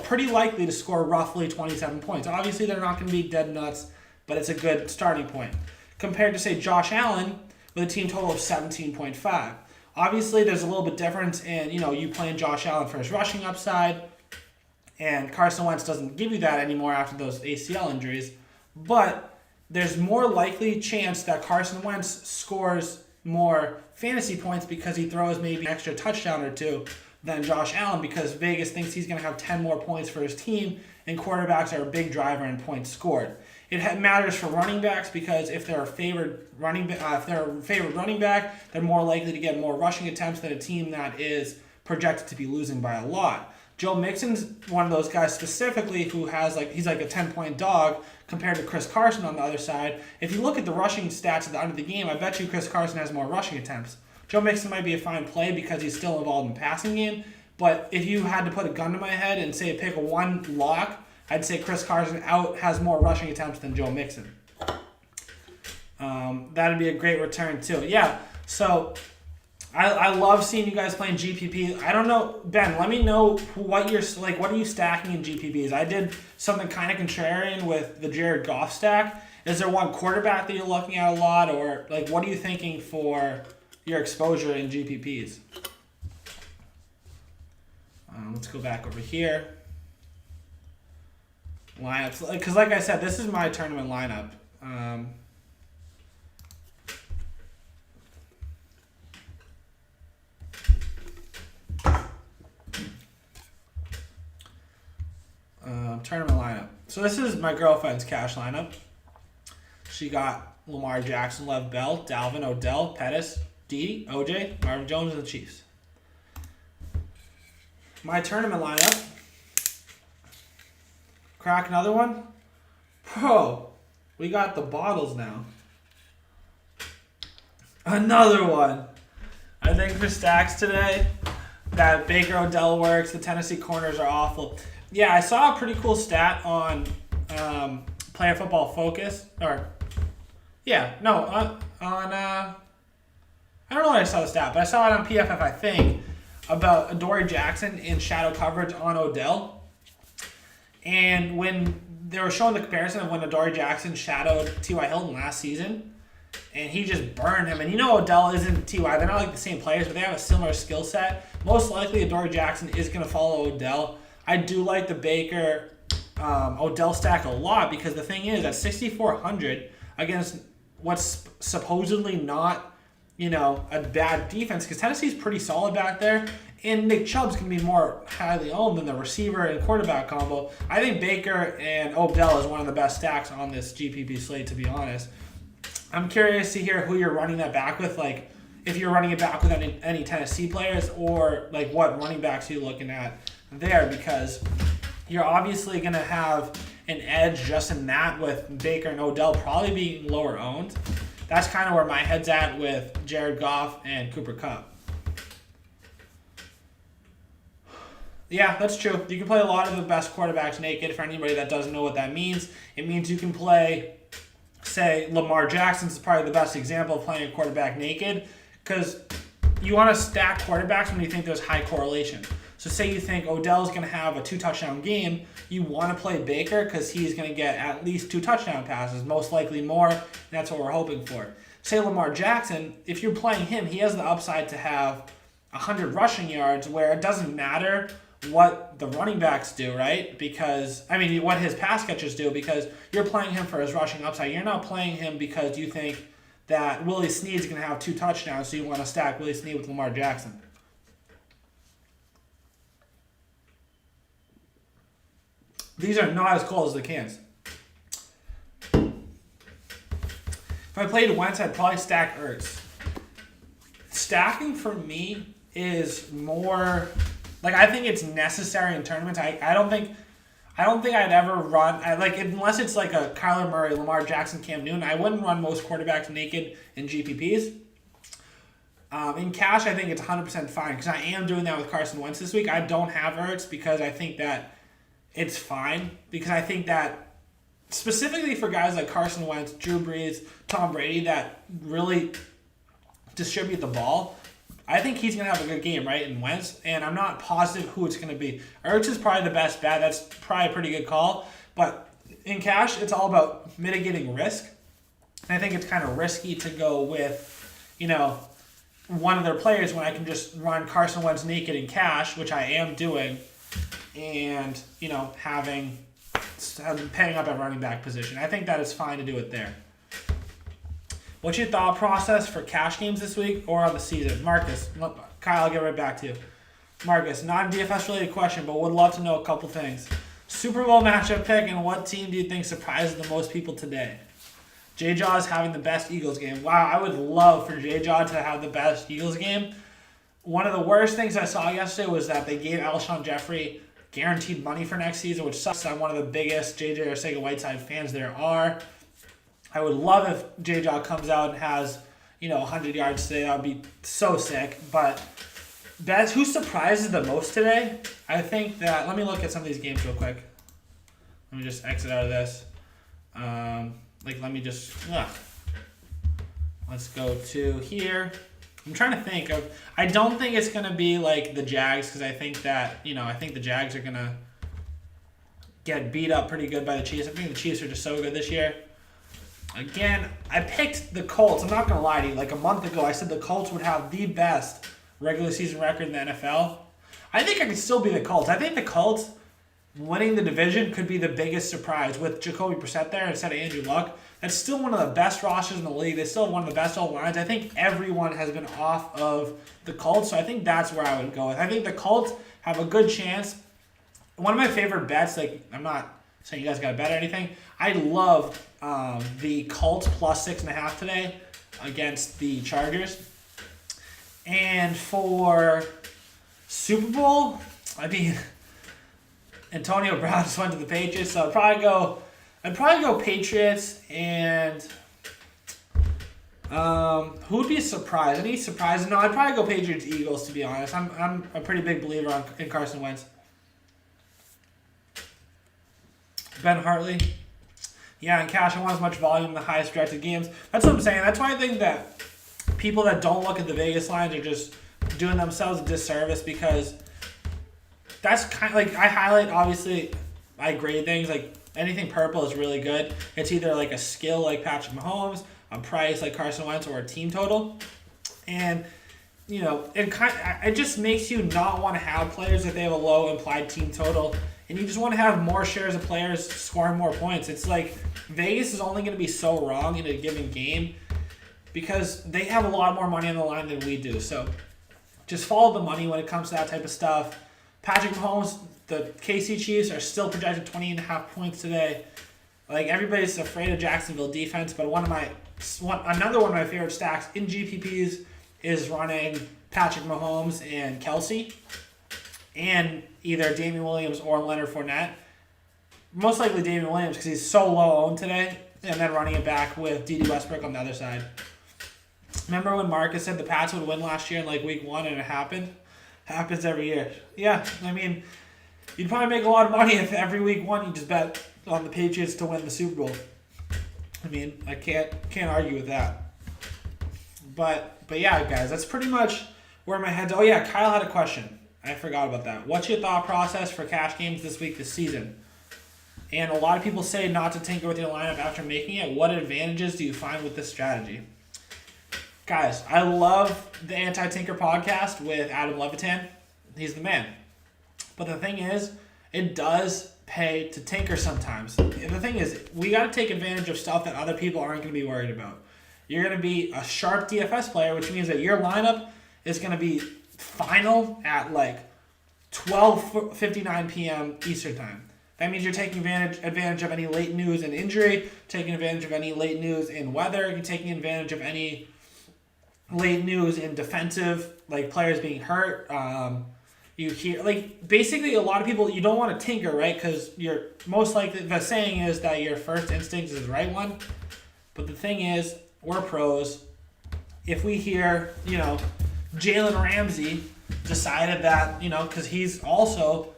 pretty likely to score roughly 27 points. Obviously, they're not going to be dead nuts, but it's a good starting point. Compared to, say, Josh Allen with a team total of 17.5. Obviously, there's a little bit difference in, you playing Josh Allen for his rushing upside, and Carson Wentz doesn't give you that anymore after those ACL injuries. But there's more likely chance that Carson Wentz scores more fantasy points because he throws maybe an extra touchdown or two than Josh Allen, because Vegas thinks he's going to have 10 more points for his team, and quarterbacks are a big driver in points scored. It matters for running backs, because if they're a favored running back, they're more likely to get more rushing attempts than a team that is projected to be losing by a lot. Joe Mixon's one of those guys specifically who has he's like a 10-point dog compared to Chris Carson on the other side. If you look at the rushing stats at the end of the game, I bet you Chris Carson has more rushing attempts. Joe Mixon might be a fine play because he's still involved in the passing game, but if you had to put a gun to my head and say pick a one lock, I'd say Chris Carson has more rushing attempts than Joe Mixon. That'd be a great return too. Yeah, so I love seeing you guys playing GPP. I don't know, Ben, let me know what are you stacking in GPPs? I did something kind of contrarian with the Jared Goff stack. Is there one quarterback that you're looking at a lot, or what are you thinking for your exposure in GPPs? Let's go back over here. Lineups, because like I said, this is my tournament lineup. Tournament lineup. So this is my girlfriend's cash lineup. She got Lamar Jackson, Lev Bell, Dalvin, Odell, Pettis, Dede, OJ, Marvin Jones, and the Chiefs. My tournament lineup. Crack another one? Bro, we got the bottles now. Another one. I think for stacks today, that Baker Odell works. The Tennessee corners are awful. Yeah, I saw a pretty cool stat on Player Football Focus. I don't know where I saw the stat, but I saw it on PFF, I think, about Adoree Jackson in shadow coverage on Odell. And when they were showing the comparison of when Adoree Jackson shadowed T.Y. Hilton last season, and he just burned him. And Odell isn't T.Y. They're not like the same players, but they have a similar skill set. Most likely Adoree Jackson is going to follow Odell. I do like the Baker Odell stack a lot, because the thing is, at 6,400 against what's supposedly not, a bad defense, because Tennessee's pretty solid back there, and Nick Chubb's going to be more highly owned than the receiver and quarterback combo. I think Baker and Odell is one of the best stacks on this GPP slate, to be honest. I'm curious to hear who you're running that back with. if you're running it back with any Tennessee players, or like what running backs are you looking at there, because you're obviously going to have an edge just in that with Baker and Odell probably being lower owned. That's kind of where my head's at with Jared Goff and Cooper Kupp. Yeah, that's true. You can play a lot of the best quarterbacks naked. For anybody that doesn't know what that means, it means you can play, say, Lamar Jackson's probably the best example of playing a quarterback naked, because you want to stack quarterbacks when you think there's high correlation. So say you think Odell's going to have a 2-touchdown game, you want to play Baker because he's going to get at least 2 touchdown passes, most likely more, and that's what we're hoping for. Say Lamar Jackson, if you're playing him, he has the upside to have 100 rushing yards, where it doesn't matter what the running backs do, right? Because, I mean, what his pass catchers do, because you're playing him for his rushing upside. You're not playing him because you think that Willie Snead's going to have 2 touchdowns, so you want to stack Willie Snead with Lamar Jackson. These are not as cold as the cans. If I played Wentz, I'd probably stack Ertz. Stacking for me is more, like, I think it's necessary in tournaments. I don't think I'd ever run, unless it's like a Kyler Murray, Lamar Jackson, Cam Newton, I wouldn't run most quarterbacks naked in GPPs. In cash, I think it's 100% fine, because I am doing that with Carson Wentz this week. I don't have Ertz because I think that it's fine, because I think that specifically for guys like Carson Wentz, Drew Brees, Tom Brady that really distribute the ball, I think he's going to have a good game, right, in Wentz, and I'm not positive who it's going to be. Ertz is probably the best bet. That's probably a pretty good call, but in cash, it's all about mitigating risk. And I think it's kind of risky to go with, one of their players when I can just run Carson Wentz naked in cash, which I am doing, and, paying up at running back position. I think that is fine to do it there. What's your thought process for cash games this week or on the season? Marcus, Kyle, I'll get right back to you. Marcus, not a DFS-related question, but would love to know a couple things. Super Bowl matchup pick, and what team do you think surprises the most people today? J-Jaw is having the best Eagles game. Wow, I would love for J-Jaw to have the best Eagles game. One of the worst things I saw yesterday was that they gave Alshon Jeffrey guaranteed money for next season, which sucks. I'm one of the biggest J.J. Arcega-Whiteside fans there are. I would love if J-Jaw comes out and has, 100 yards today. That would be so sick. But that's who surprises the most today. I think that, let me look at some of these games real quick. Let me just exit out of this. Let's go to here. I'm trying to think of, I don't think it's going to be like the Jags, because I think that, I think the Jags are going to get beat up pretty good by the Chiefs. I think the Chiefs are just so good this year. Again, I picked the Colts. I'm not going to lie to you. Like a month ago, I said the Colts would have the best regular season record in the NFL. I think I could still be the Colts. I think the Colts winning the division could be the biggest surprise with Jacoby Brissett there instead of Andrew Luck. That's still one of the best rosters in the league. They still have one of the best O-lines. I think everyone has been off of the Colts, so I think that's where I would go with. I think the Colts have a good chance. One of my favorite bets, I'm not saying you guys got to bet or anything, I love the Colts plus 6.5 today against the Chargers. And for Super Bowl, Antonio Brown just went to the Patriots, so I'd probably go Patriots, and who would be a surprise? Any surprises? No, I'd probably go Patriots Eagles, to be honest. I'm a pretty big believer in Carson Wentz. Ben Hartley. Yeah, in cash, I want as much volume in the highest projected games. That's what I'm saying. That's why I think that people that don't look at the Vegas lines are just doing themselves a disservice, because that's kind of like, I highlight, obviously, I grade things, like anything purple is really good. It's either like a skill like Patrick Mahomes, a price like Carson Wentz, or a team total. And, it just makes you not want to have players if they have a low implied team total. And you just want to have more shares of players scoring more points. It's like Vegas is only going to be so wrong in a given game because they have a lot more money on the line than we do. So just follow the money when it comes to that type of stuff. Patrick Mahomes, the KC Chiefs are still projected 20.5 points today. Like, everybody's afraid of Jacksonville defense, but another one of my favorite stacks in GPPs is running Patrick Mahomes and Kelsey, and either Damian Williams or Leonard Fournette. Most likely Damian Williams because he's so low owned today, and then running it back with D.D. Westbrook on the other side. Remember when Marcus said the Pats would win last year in like week 1 and it happened? Happens every year. Yeah, I mean, you'd probably make a lot of money if every week 1 you just bet on the Patriots to win the Super Bowl. I mean, I can't argue with that. But yeah, guys, that's pretty much where my head's. Oh yeah, Kyle had a question. I forgot about that. What's your thought process for cash games this week, this season? And a lot of people say not to tinker with your lineup after making it. What advantages do you find with this strategy? Guys, I love the Anti-Tinker podcast with Adam Levitan. He's the man. But the thing is, it does pay to tinker sometimes. And the thing is, we got to take advantage of stuff that other people aren't going to be worried about. You're going to be a sharp DFS player, which means that your lineup is going to be final at like 12:59 p.m. Eastern time. That means you're taking advantage of any late news and injury, taking advantage of any late news in weather, you're taking advantage of any late news in defensive, like players being hurt. You hear, like, basically a lot of people, you don't want to tinker, right? Because you're most likely, the saying is that your first instinct is the right one. But the thing is, we're pros. If we hear, Jalen Ramsey decided that, because he's also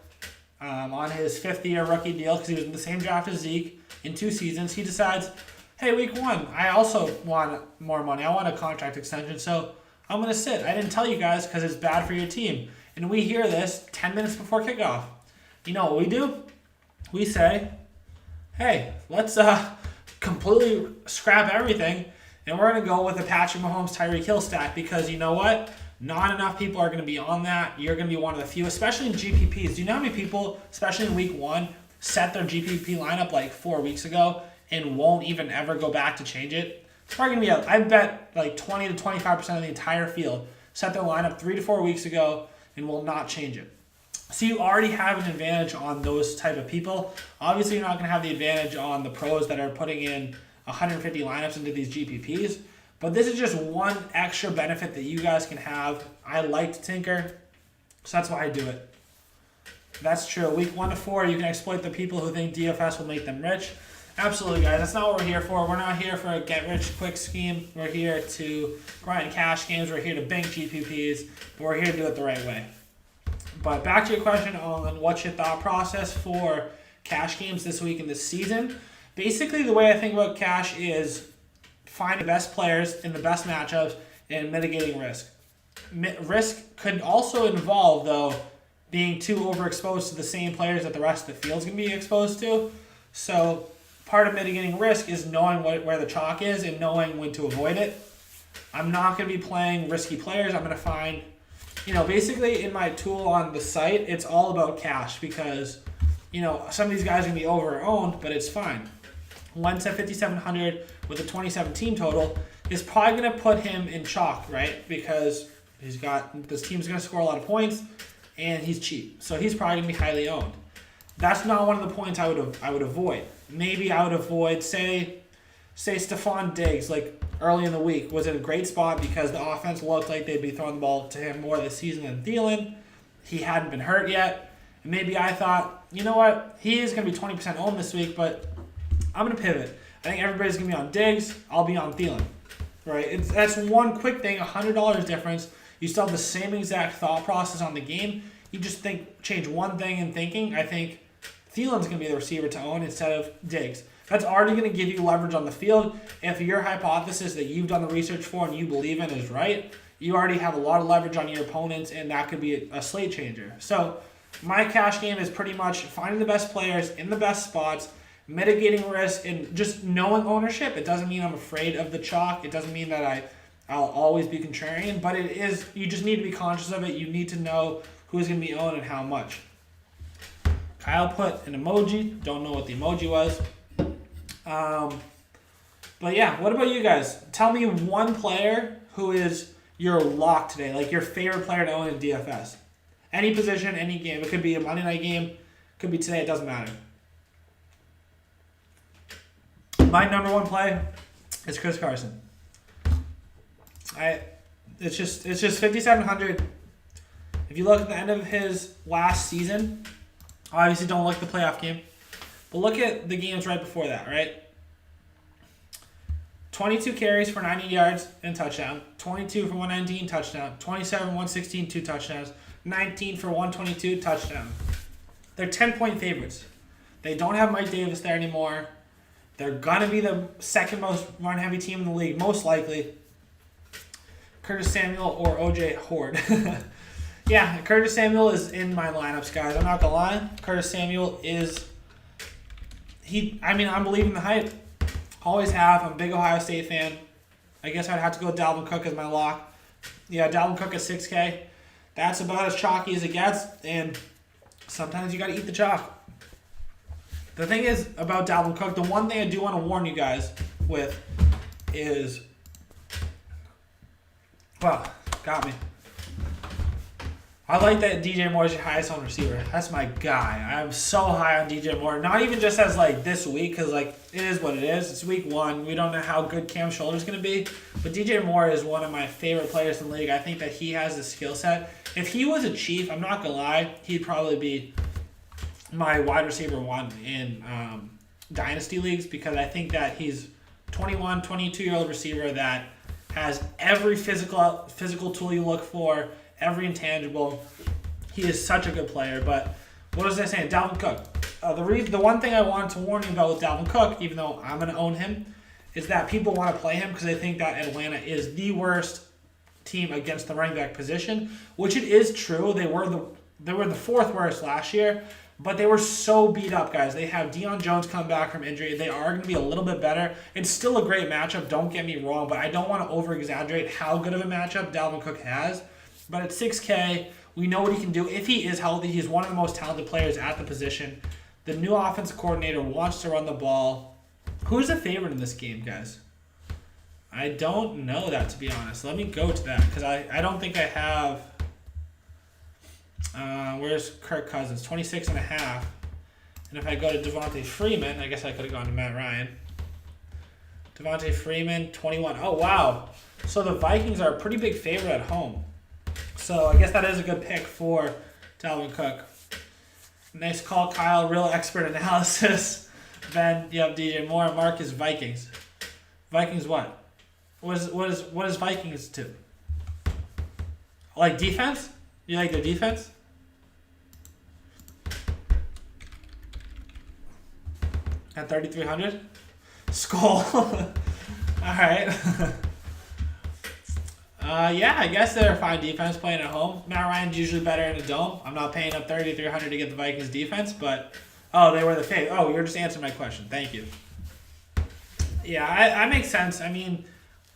on his 5th-year rookie deal, because he was in the same draft as Zeke in 2 seasons, he decides, hey, week 1, I also want more money. I want a contract extension, so I'm going to sit. I didn't tell you guys because it's bad for your team. And we hear this 10 minutes before kickoff. You know what we do? We say, hey, let's completely scrap everything, and we're going to go with a Patrick Mahomes, Tyreek Hill stack because you know what? Not enough people are going to be on that. You're going to be one of the few, especially in GPPs. Do you know how many people, especially in week 1, set their GPP lineup like 4 weeks ago and won't even ever go back to change it? It's probably going to be, I bet, like 20 to 25% of the entire field set their lineup 3 to 4 weeks ago and will not change it. So you already have an advantage on those type of people. Obviously, you're not going to have the advantage on the pros that are putting in 150 lineups into these GPPs. But this is just one extra benefit that you guys can have. I like to tinker, so that's why I do it. That's true. Week 1 to 4, you can exploit the people who think DFS will make them rich. Absolutely, guys. That's not what we're here for. We're not here for a get-rich-quick scheme. We're here to grind cash games. We're here to bank GPPs. But we're here to do it the right way. But back to your question on what's your thought process for cash games this week and this season. Basically, the way I think about cash is finding the best players in the best matchups and mitigating risk. Risk could also involve, though, being too overexposed to the same players that the rest of the field's going to be exposed to. So part of mitigating risk is knowing where the chalk is and knowing when to avoid it. I'm not going to be playing risky players. I'm going to find, basically in my tool on the site, it's all about cash because, some of these guys are going to be over-owned, but it's fine. Wentz at 5,700 with a 2017 total is probably going to put him in chalk, right? Because this team's going to score a lot of points, and he's cheap. So he's probably going to be highly owned. That's not one of the points I would avoid. Maybe I would avoid, say Stephon Diggs, like early in the week, was in a great spot because the offense looked like they'd be throwing the ball to him more this season than Thielen. He hadn't been hurt yet. And maybe I thought, you know what? He is going to be 20% owned this week, but I'm going to pivot. I think everybody's going to be on Diggs. I'll be on Thielen. Right? That's one quick thing, $100 difference. You still have the same exact thought process on the game. You just change one thing in thinking. I think Thielen's going to be the receiver to own instead of Diggs. That's already going to give you leverage on the field. If your hypothesis that you've done the research for and you believe in is right, you already have a lot of leverage on your opponents, and that could be a slate changer. So my cash game is pretty much finding the best players in the best spots, mitigating risk, and just knowing ownership. It doesn't mean I'm afraid of the chalk. It doesn't mean that I'll always be contrarian, but it is. You just need to be conscious of it. You need to know who's going to be owned and how much. Kyle put an emoji. Don't know what the emoji was. But yeah, what about you guys? Tell me one player who is your lock today, like your favorite player to own in DFS. Any position, any game. It could be a Monday night game. It could be today. It doesn't matter. My number one play is Chris Carson. It's just 5,700. If you look at the end of his last season, obviously don't look at the playoff game, but look at the games right before that, right? 22 carries for 90 yards and touchdown, 22 for 119 touchdown, 27 116 2 touchdowns, 19 for 122 touchdown. They're 10-point favorites. They don't have Mike Davis there anymore. They're gonna be the second most run-heavy team in the league, most likely. Curtis Samuel or OJ Horde. Yeah, Curtis Samuel is in my lineups, guys. I'm not gonna lie. Curtis Samuel is I'm believing the hype. Always have. I'm a big Ohio State fan. I guess I'd have to go with Dalvin Cook as my lock. Yeah, Dalvin Cook at 6K. That's about as chalky as it gets, and sometimes you got to eat the chalk. The thing is about Dalvin Cook, the one thing I do want to warn you guys with is, well, got me. I like that DJ Moore is your highest on receiver. That's my guy. I'm so high on DJ Moore. Not even just as this week, because it is what it is. It's week 1. We don't know how good Cam Shoulder's going to be. But DJ Moore is one of my favorite players in the league. I think that he has the skill set. If he was a Chief, I'm not going to lie, he'd probably be my wide receiver 1 in Dynasty Leagues, because I think that he's 21, 22-year-old receiver that has every physical tool you look for, every intangible. He is such a good player. But what was I saying? Dalvin Cook. The one thing I wanted to warn you about with Dalvin Cook, even though I'm going to own him, is that people want to play him because they think that Atlanta is the worst team against the running back position, which it is true. They were the 4th worst last year, but they were so beat up, guys. They have Deion Jones come back from injury. They are going to be a little bit better. It's still a great matchup, don't get me wrong, but I don't want to over-exaggerate how good of a matchup Dalvin Cook has. But at 6K, we know what he can do. If he is healthy, he's one of the most talented players at the position. The new offensive coordinator wants to run the ball. Who's the favorite in this game, guys? I don't know that, to be honest. Let me go to that, because I don't think I have... where's Kirk Cousins? 26.5. And if I go to Devontae Freeman, I guess I could have gone to Matt Ryan. Devontae Freeman, 21. Oh, wow. So the Vikings are a pretty big favorite at home. So I guess that is a good pick for Dalvin Cook. Nice call, Kyle. Real expert analysis. Ben, you have DJ Moore. Mark is Vikings. Vikings what? What is Vikings to? Like defense? You like their defense? At 3,300? Skull. All right. Yeah, I guess they're a fine defense playing at home. Matt Ryan's usually better in a dome. I'm not paying up 3,300 to get the Vikings defense, but they were the favorite. Oh, you're just answering my question. Thank you. Yeah, I make sense. I mean,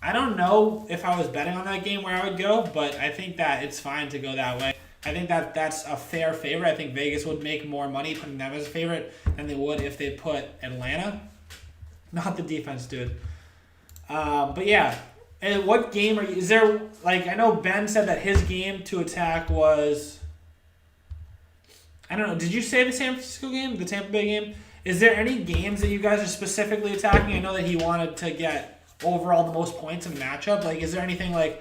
I don't know if I was betting on that game where I would go, but I think that it's fine to go that way. I think that that's a fair favorite. I think Vegas would make more money putting them as a favorite than they would if they put Atlanta. Not the defense, dude. But yeah. And what game is there, I know Ben said that his game to attack was, I don't know, did you say the San Francisco game, the Tampa Bay game? Is there any games that you guys are specifically attacking? I know that he wanted to get overall the most points in matchup. Is there anything I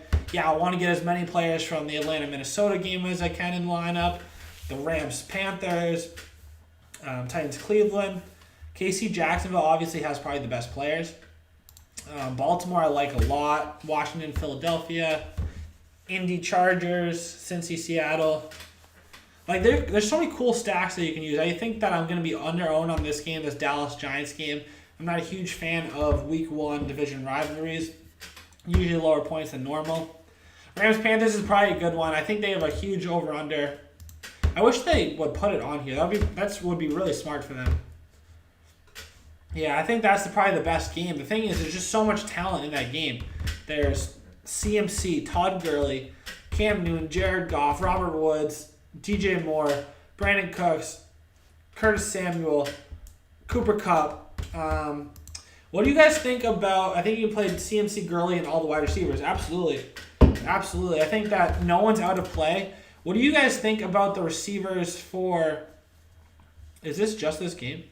want to get as many players from the Atlanta-Minnesota game as I can in the lineup, the Rams-Panthers, Titans-Cleveland. KC Jacksonville obviously has probably the best players. Baltimore I like a lot. Washington, Philadelphia, Indy Chargers, Cincy, Seattle. There's so many cool stacks that you can use. I think that I'm going to be under-owned on this game, this Dallas Giants game. I'm not a huge fan of Week 1 division rivalries. Usually lower points than normal. Rams-Panthers is probably a good one. I think they have a huge over-under. I wish they would put it on here. That would be really smart for them. Yeah, I think that's probably the best game. The thing is, there's just so much talent in that game. There's CMC, Todd Gurley, Cam Newton, Jared Goff, Robert Woods, DJ Moore, Brandon Cooks, Curtis Samuel, Cooper Kupp. What do you guys think about, I think you played CMC, Gurley, and all the wide receivers. Absolutely. Absolutely. I think that no one's out of play. What do you guys think about the receivers for, is this just this game?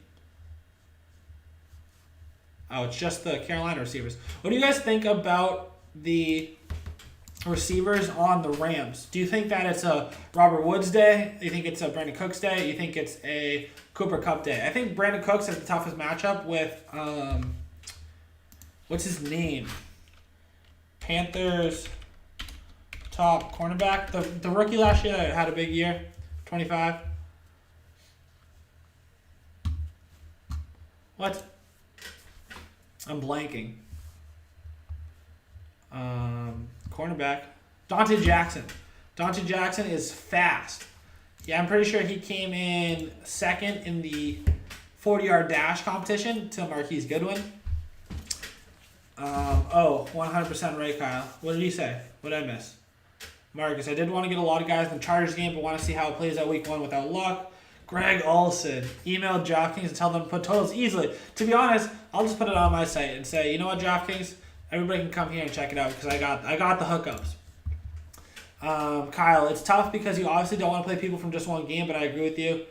Oh, it's just the Carolina receivers. What do you guys think about the receivers on the Rams. Do you think that it's a Robert Woods day? Do you think it's a Brandon Cooks day? Do you think it's a Cooper Kupp day? I think Brandon Cooks has the toughest matchup with, what's his name? Panthers top cornerback. The rookie last year that had a big year, 25. What? I'm blanking. Cornerback. Dante Jackson. Dante Jackson is fast. Yeah, I'm pretty sure he came in second in the 40-yard dash competition to Marquise Goodwin. 100% right, Kyle. What did he say? What did I miss? Marcus, I did want to get a lot of guys in the Chargers game, but want to see how it plays out week 1 without luck. Greg Olson emailed DraftKings and tell them to put totals easily. To be honest, I'll just put it on my site and say, you know what, DraftKings, everybody can come here and check it out because I got the hookups. Kyle, it's tough because you obviously don't want to play people from just one game, but I agree with you.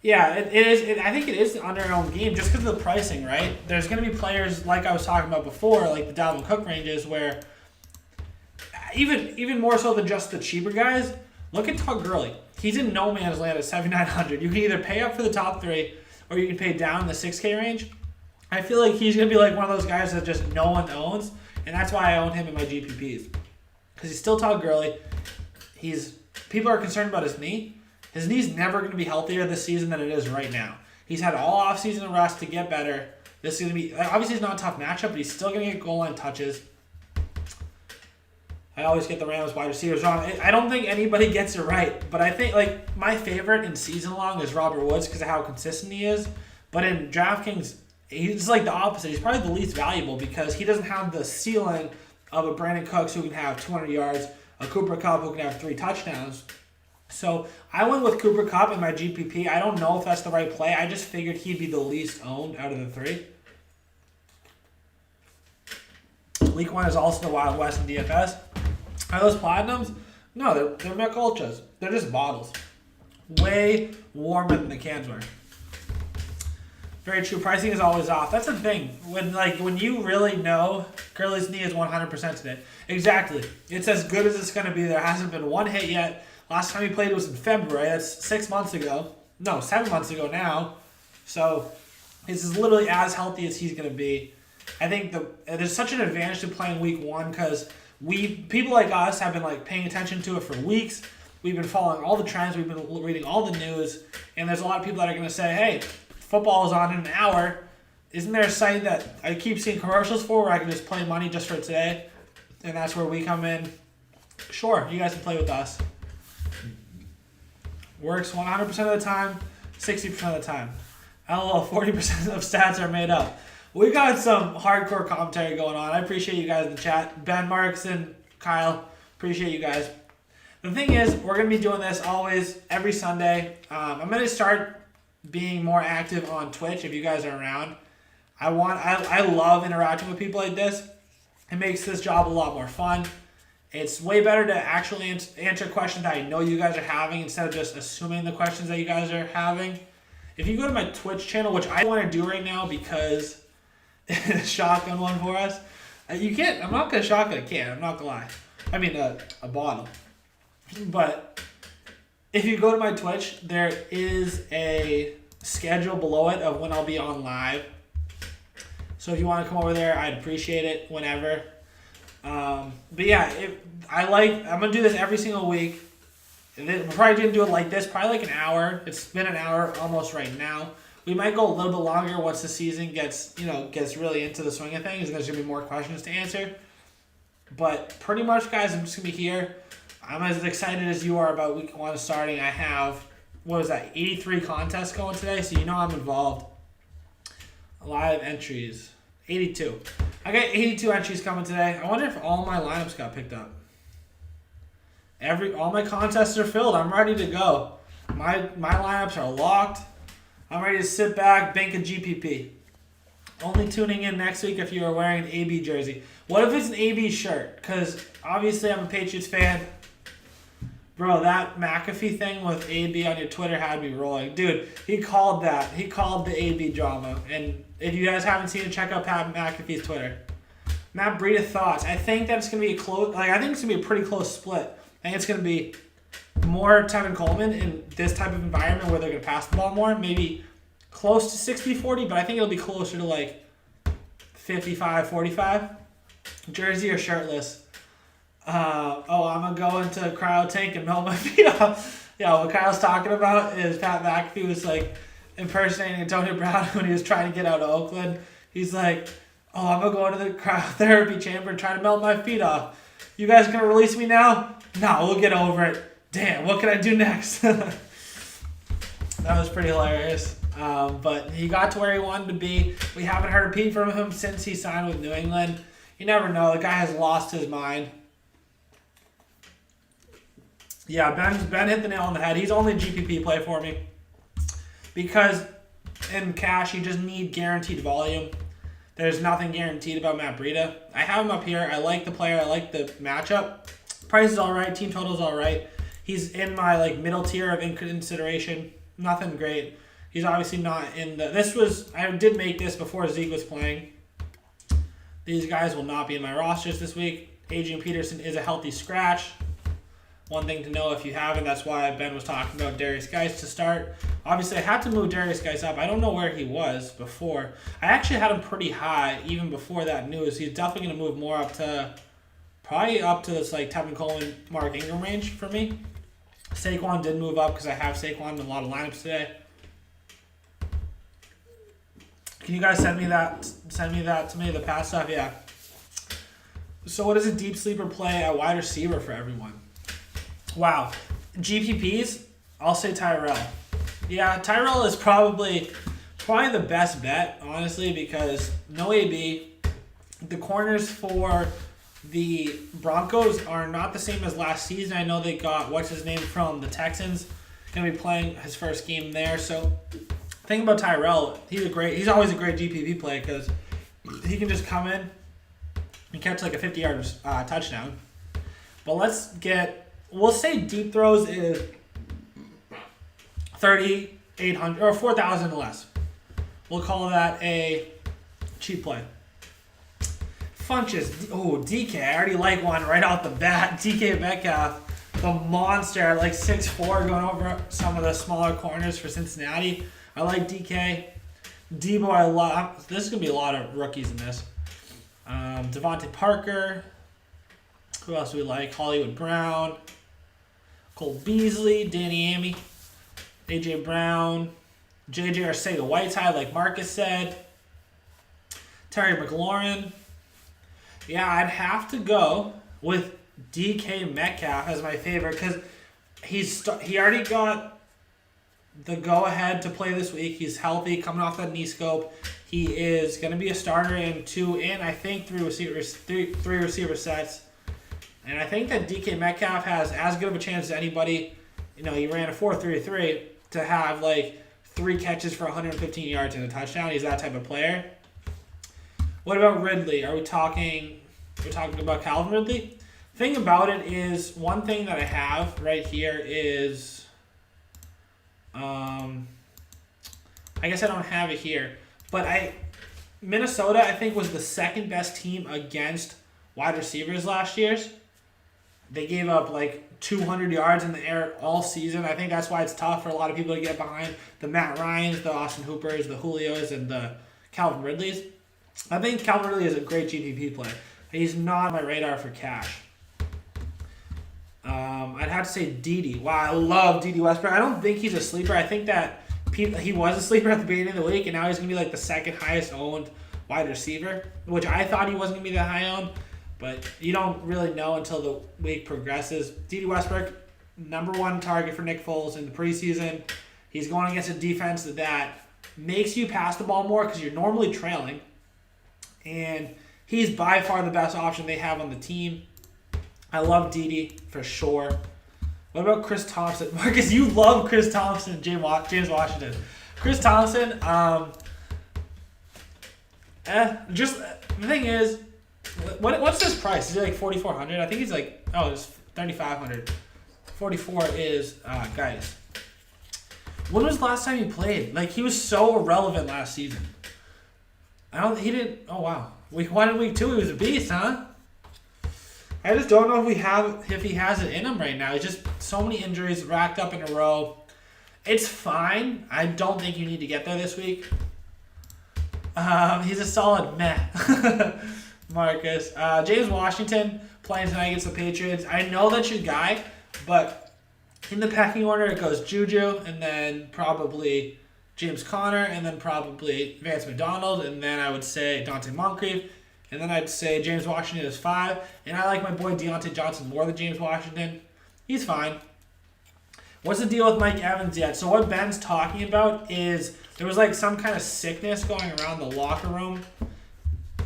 Yeah, it is. I think it is under our own game just because of the pricing, right? There's going to be players like I was talking about before, like the Dalvin Cook ranges, where even more so than just the cheaper guys. Look at Todd Gurley. He's in no man's land at 7,900. You can either pay up for the top 3 or you can pay down in the 6K range. I feel like he's going to be like one of those guys that just no one owns, and that's why I own him in my GPPs. Because he's still Todd Gurley. People are concerned about his knee. His knee's never going to be healthier this season than it is right now. He's had all offseason rest to get better. This is going to be, obviously it's not a tough matchup, but he's still going to get goal line touches. I always get the Rams wide receivers wrong. I don't think anybody gets it right, but I think like my favorite in season long is Robert Woods because of how consistent he is. But in DraftKings, he's like the opposite. He's probably the least valuable because he doesn't have the ceiling of a Brandon Cooks who can have 200 yards, a Cooper Kupp who can have 3 touchdowns. So I went with Cooper Kupp in my GPP. I don't know if that's the right play. I just figured he'd be the least owned out of the 3. Week 1 is also the Wild West in DFS. Are those platinums? No, they're Mick Ultras. They're just bottles. Way warmer than the cans were. Very true. Pricing is always off. That's the thing. When you really know Gurley's knee is 100% today. Exactly. It's as good as it's going to be. There hasn't been one hit yet. Last time he played was in February. That's 6 months ago. No, 7 months ago now. So this is literally as healthy as he's going to be. I think there's such an advantage to playing week 1 because people like us have been like paying attention to it for weeks. We've been following all the trends. We've been reading all the news. And there's a lot of people that are going to say, hey, football is on in an hour. Isn't there a site that I keep seeing commercials for where I can just play money just for today? And that's where we come in. Sure, you guys can play with us. Works 100% of the time, 60% of the time. LOL, 40% of stats are made up. We got some hardcore commentary going on. I appreciate you guys in the chat. Ben, Marks, and Kyle, appreciate you guys. The thing is, we're going to be doing this always, every Sunday. I'm going to start being more active on Twitch if you guys are around. I love interacting with people like this. It makes this job a lot more fun. It's way better to actually answer questions that I know you guys are having instead of just assuming the questions that you guys are having. If you go to my Twitch channel, which I want to do right now because shotgun one for us. You can't. I'm not gonna shotgun a can. I'm not gonna lie. I mean a bottle. But if you go to my Twitch, there is a schedule below it of when I'll be on live. So if you want to come over there, I'd appreciate it whenever. But yeah, I'm gonna do this every single week. We're probably gonna do it like this, probably like an hour. It's been an hour almost right now. We might go a little bit longer once the season gets really into the swing of things and there's going to be more questions to answer. But pretty much, guys, I'm just going to be here. I'm as excited as you are about week 1 starting. I have, 83 contests going today, so you know I'm involved. Live entries, 82. I got 82 entries coming today. I wonder if all my lineups got picked up. All my contests are filled. I'm ready to go. My lineups are locked. I'm ready to sit back, bank a GPP. Only tuning in next week if you are wearing an AB jersey. What if it's an AB shirt? Because obviously I'm a Patriots fan. Bro, that McAfee thing with AB on your Twitter had me rolling. Dude, he called that. He called the AB drama. And if you guys haven't seen it, check out Pat McAfee's Twitter. Matt Breida thoughts. I think that it's going to be a close. I think it's going to be a pretty close split. I think it's going to be more Tevin Coleman in this type of environment where they're going to pass the ball more. Maybe close to 60-40, but I think it'll be closer to 55-45. Jersey or shirtless? I'm going to go into cryo tank and melt my feet off. Yeah, what Kyle's talking about is Pat McAfee was impersonating Antonio Brown when he was trying to get out of Oakland. He's like, I'm going to go into the cryotherapy chamber and try to melt my feet off. You guys going to release me now? No, we'll get over it. Damn, what can I do next? That was pretty hilarious. But he got to where he wanted to be. We haven't heard a peep from him since he signed with New England. You never know. The guy has lost his mind. Yeah, Ben hit the nail on the head. He's only a GPP play for me. Because in cash, you just need guaranteed volume. There's nothing guaranteed about Matt Breida. I have him up here. I like the player. I like the matchup. Price is all right. Team total is all right. He's in my middle tier of consideration. Nothing great. He's obviously not in the... I did make this before Zeke was playing. These guys will not be in my rosters this week. Adrian Peterson is a healthy scratch. One thing to know if you haven't, that's why Ben was talking about Darius Geis to start. Obviously, I had to move Darius Geis up. I don't know where he was before. I actually had him pretty high even before that news. He's definitely going to move more up to... Probably up to this Tevin Coleman, Mark Ingram range for me. Saquon did move up because I have Saquon in a lot of lineups today. Can you guys send me that to me, the past stuff? Yeah. So what is a deep sleeper play at wide receiver for everyone? Wow. GPPs, I'll say Tyrell. Yeah, Tyrell is probably the best bet, honestly, because no AB. The corners for the Broncos are not the same as last season. I know they got, from the Texans, going to be playing his first game there. So, think about Tyrell. He's always a great GPP play because he can just come in and catch a 50-yard touchdown. But we'll say deep throws is 3,800 or 4,000 or less. We'll call that a cheap play. Funches. DK. I already like one right off the bat. DK Metcalf, the monster at 6'4", going over some of the smaller corners for Cincinnati. I like DK. Debo, I love. This is going to be a lot of rookies in this. Devontae Parker. Who else do we like? Hollywood Brown. Cole Beasley. Danny Amy. A.J. Brown. J.J. Arcega-Whiteside, like Marcus said. Terry McLaurin. Yeah, I'd have to go with DK Metcalf as my favorite because he already got the go-ahead to play this week. He's healthy, coming off that knee scope. He is going to be a starter in 2 and I think 3 receiver sets. And I think that DK Metcalf has as good of a chance as anybody. He ran a 4.33 to have 3 catches for 115 yards and a touchdown. He's that type of player. What about Ridley? We're talking about Calvin Ridley? Thing about it is, one thing that I have right here is, I guess I don't have it here, but Minnesota, I think, was the second best team against wide receivers last year. They gave up 200 yards in the air all season. I think that's why it's tough for a lot of people to get behind the Matt Ryans, the Austin Hoopers, the Julios, and the Calvin Ridleys. I think Calvin Ridley is a great GPP play. He's not on my radar for cash. I'd have to say Dede. Wow, I love Dede Westbrook. I don't think he's a sleeper. I think that he was a sleeper at the beginning of the week, and now he's going to be the second highest owned wide receiver, which I thought he wasn't going to be that high owned, but you don't really know until the week progresses. Dede Westbrook, number 1 target for Nick Foles in the preseason. He's going against a defense that makes you pass the ball more because you're normally trailing. And he's by far the best option they have on the team. I love Dede for sure. What about Chris Thompson? Marcus, you love Chris Thompson, James Washington. Chris Thompson, just the thing is, what's his price? Is he $4,400? I think he's it's $3,500. 44 is guys. When was the last time he played? He was so irrelevant last season. He didn't. Oh wow. Week 1 and week 2, he was a beast, huh? I just don't know if he has it in him right now. He's just so many injuries racked up in a row. It's fine. I don't think you need to get there this week. He's a solid meh. Marcus. James Washington playing tonight against the Patriots. I know that's your guy, but in the pecking order, it goes Juju, and then probably James Conner, and then probably Vance McDonald, and then I would say Dante Moncrief, and then I'd say James Washington is 5. And I like my boy Deontay Johnson more than James Washington. He's fine. What's the deal with Mike Evans yet? So what Ben's talking about is there was like some kind of sickness going around the locker room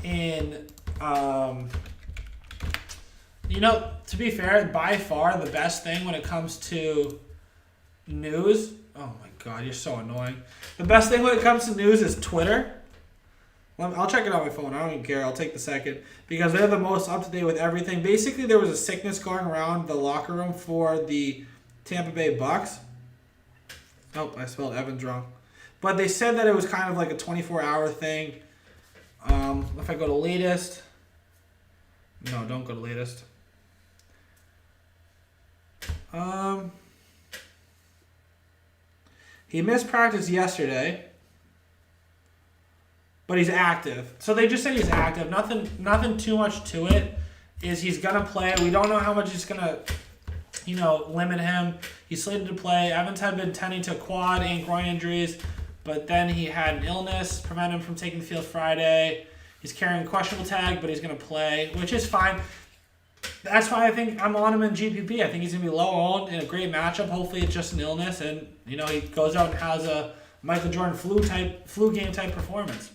in, to be fair, by far the best thing when it comes to news. Oh my God, you're so annoying. The best thing when it comes to news is Twitter. I'll check it on my phone. I don't even care. I'll take the second because they're the most up to date with everything. Basically, there was a sickness going around the locker room for the Tampa Bay Bucks. Oh, I spelled Evans wrong. But they said that it was kind of like a 24-hour thing. If I go to latest. No, don't go to latest. He missed practice yesterday. But he's active. So they just said he's active. Nothing too much to it. He's going to play. We don't know how much it's going to limit him. He's slated to play. Evans had been tending to quad and groin injuries, but then he had an illness prevent him from taking the field Friday. He's carrying a questionable tag, but he's going to play, which is fine. That's why I think I'm on him in GPP. I think he's going to be low owned in a great matchup. Hopefully it's just an illness, and he goes out and has a Michael Jordan flu game type performance.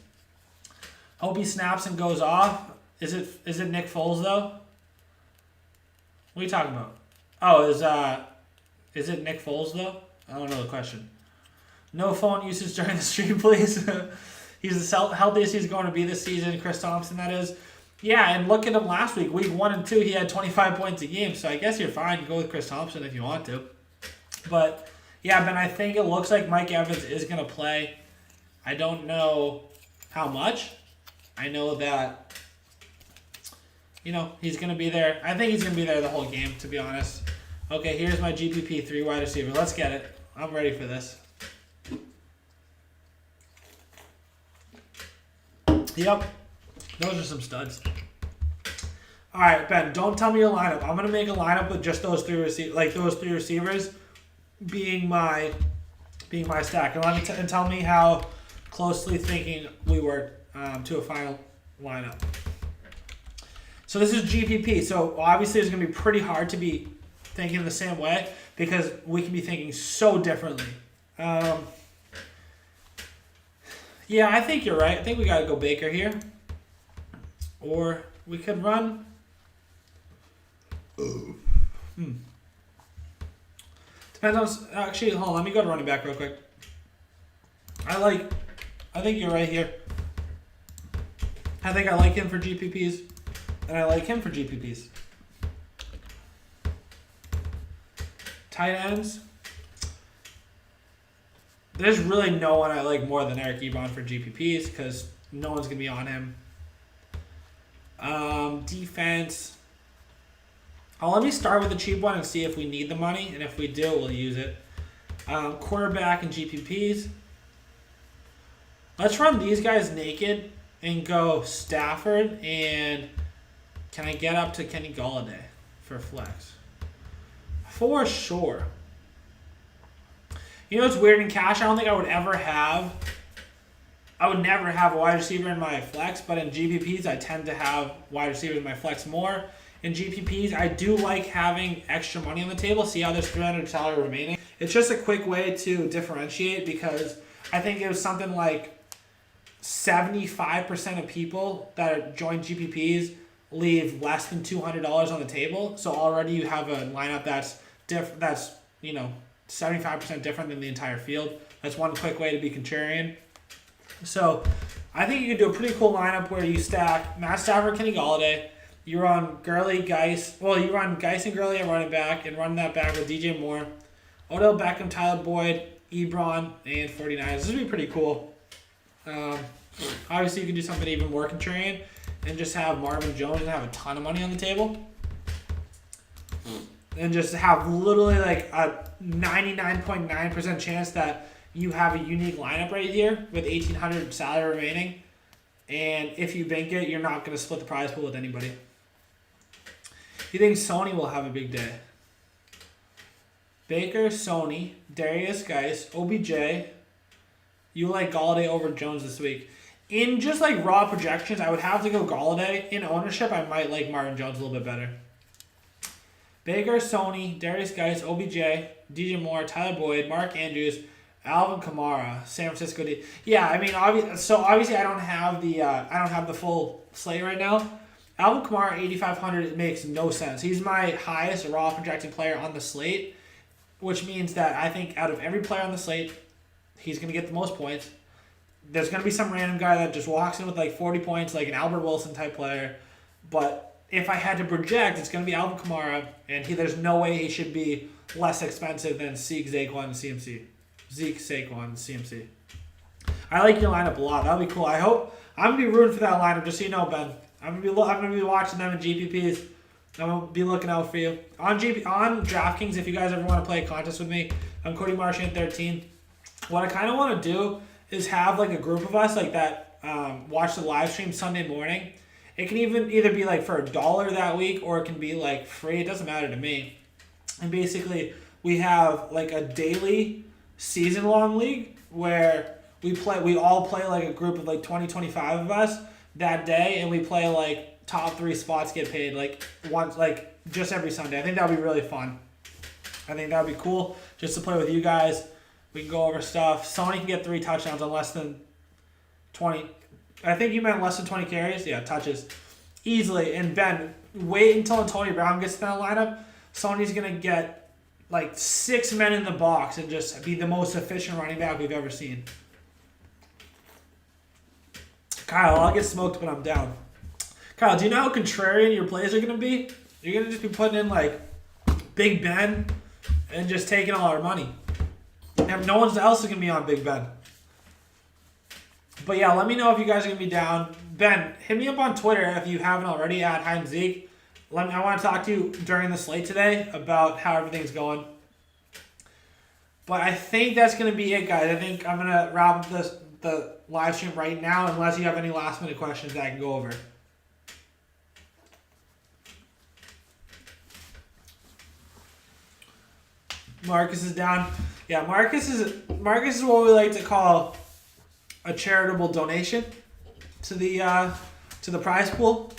Hope he snaps and goes off. Is it Nick Foles though? What are you talking about? Oh, is it Nick Foles though? I don't know the question. No phone usage during the stream, please. He's the healthiest he's going to be this season. Chris Thompson, that is. Yeah, and look at him last week. Week 1 and 2, he had 25 points a game. So I guess you're fine. Go with Chris Thompson if you want to. But yeah, Ben, I think it looks like Mike Evans is going to play. I don't know how much. I know that, he's going to be there. I think he's going to be there the whole game, to be honest. Okay, here's my GPP 3 wide receiver. Let's get it. I'm ready for this. Yep. Those are some studs. All right, Ben, don't tell me your lineup. I'm going to make a lineup with just those three receivers being my stack. And tell me how closely thinking we were to a final lineup. So this is GPP. So obviously it's going to be pretty hard to be thinking the same way because we can be thinking so differently. Yeah, I think you're right. I think we got to go Baker here. Or we could run. Depends on. Actually, hold on. Let me go to running back real quick. I think you're right here. I think I like him for GPPs. And I like him for GPPs. Tight ends. There's really no one I like more than Eric Ebron for GPPs because no one's going to be on him. Defense. Let me start with the cheap one and see if we need the money. And if we do, we'll use it. Quarterback and GPPs. Let's run these guys naked and go Stafford. And can I get up to Kenny Golladay for flex? For sure. It's weird in cash. I don't think I would never have a wide receiver in my flex, but in GPPs, I tend to have wide receivers in my flex more. In GPPs, I do like having extra money on the table. See how there's $300 salary remaining? It's just a quick way to differentiate because I think it was something like 75% of people that join GPPs leave less than $200 on the table. So already you have a lineup that's 75% different than the entire field. That's one quick way to be contrarian. So I think you can do a pretty cool lineup where you stack Matt Stafford, Kenny Golladay. You run Gurley, Geis. Well, you run Geis and Gurley at running back and run that back with DJ Moore, Odell Beckham, Tyler Boyd, Ebron, and 49ers. This would be pretty cool. Obviously, you can do something even more contrarian and just have Marvin Jones and have a ton of money on the table. And just have literally like a 99.9% chance that you have a unique lineup right here with $1,800 salary remaining. And if you bank it, you're not going to split the prize pool with anybody. You think Sony will have a big day? Baker, Sony, Darius Geis, OBJ. You like Galladay over Jones this week. In just like raw projections, I would have to go Galladay. In ownership, I might like Marvin Jones a little bit better. Baker, Sony, Darius Geis, OBJ, DJ Moore, Tyler Boyd, Mark Andrews, Alvin Kamara, San Francisco D. Yeah, I mean, obviously I don't have the full slate right now. Alvin Kamara 8,500 makes no sense. He's my highest raw projected player on the slate, which means that I think out of every player on the slate, he's going to get the most points. There's going to be some random guy that just walks in with like 40 points, like an Albert Wilson type player. But if I had to project, it's going to be Alvin Kamara, and there's no way he should be less expensive than Zeke, Saquon, and CMC. Zeke, Saquon, and CMC. I like your lineup a lot. That'll be cool. I'm going to be rooting for that lineup, just so you know, Ben. I'm going to be watching them in GPPs. I'm going to be looking out for you. On DraftKings, if you guys ever want to play a contest with me, I'm Cody Marchand 13. What I kind of want to do is have like a group of us like that watch the live stream Sunday morning. It can either be like for $1 that week, or it can be like free. It doesn't matter to me. And basically, we have like a daily season-long league where we all play like a group of like 20, 25 of us that day, and we play like top 3 spots get paid like once, like just every Sunday. I think that would be really fun. I think that would be cool just to play with you guys. We can go over stuff. Sony can get 3 touchdowns on less than 20. I think you meant less than 20 carries. Yeah, touches. Easily. And Ben, wait until Antonio Brown gets to that lineup. Sony's going to get like 6 men in the box and just be the most efficient running back we've ever seen. Kyle, I'll get smoked when I'm down. Kyle, do you know how contrarian your plays are going to be? You're going to just be putting in like Big Ben and just taking all our money. And no one else is going to be on Big Ben. But yeah, let me know if you guys are going to be down. Ben, hit me up on Twitter if you haven't already at HydeAndZeke. I want to talk to you during the slate today about how everything's going. But I think that's going to be it, guys. I think I'm going to wrap up the live stream right now, unless you have any last minute questions that I can go over. Marcus is down. Yeah, Marcus is what we like to call a charitable donation to the prize pool.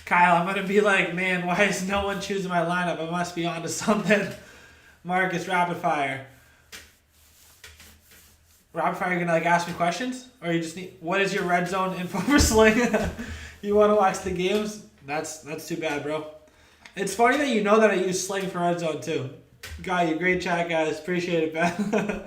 Kyle, I'm gonna be like, man, why is no one choosing my lineup? I must be onto something. Marcus, rapid fire. Rapid fire, you're gonna like ask me questions, or you just need? What is your red zone info for Sling? You want to watch the games? That's too bad, bro. It's funny that you know that I use Sling for red zone too. Guy, you great chat, guys. Appreciate it, Ben.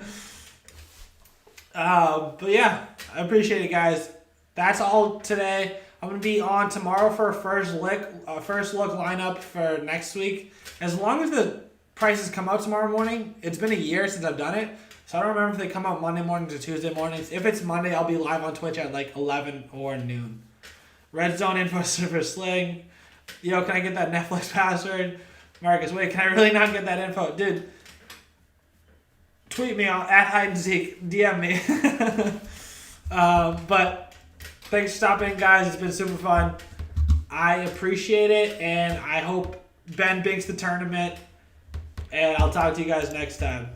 But yeah, I appreciate it, guys. That's all today. I'm gonna be on tomorrow for a first look lineup for next week. As long as the prices come out tomorrow morning, it's been a year since I've done it, so I don't remember if they come out Monday mornings or Tuesday mornings. If it's Monday, I'll be live on Twitch at like 11 or noon. Red zone info for Sling. Yo, can I get that Netflix password? Marcus, wait, can I really not get that info? Dude, tweet me at HydeAndZeke, DM me. But thanks for stopping, guys. It's been super fun. I appreciate it, and I hope Ben binks the tournament. And I'll talk to you guys next time.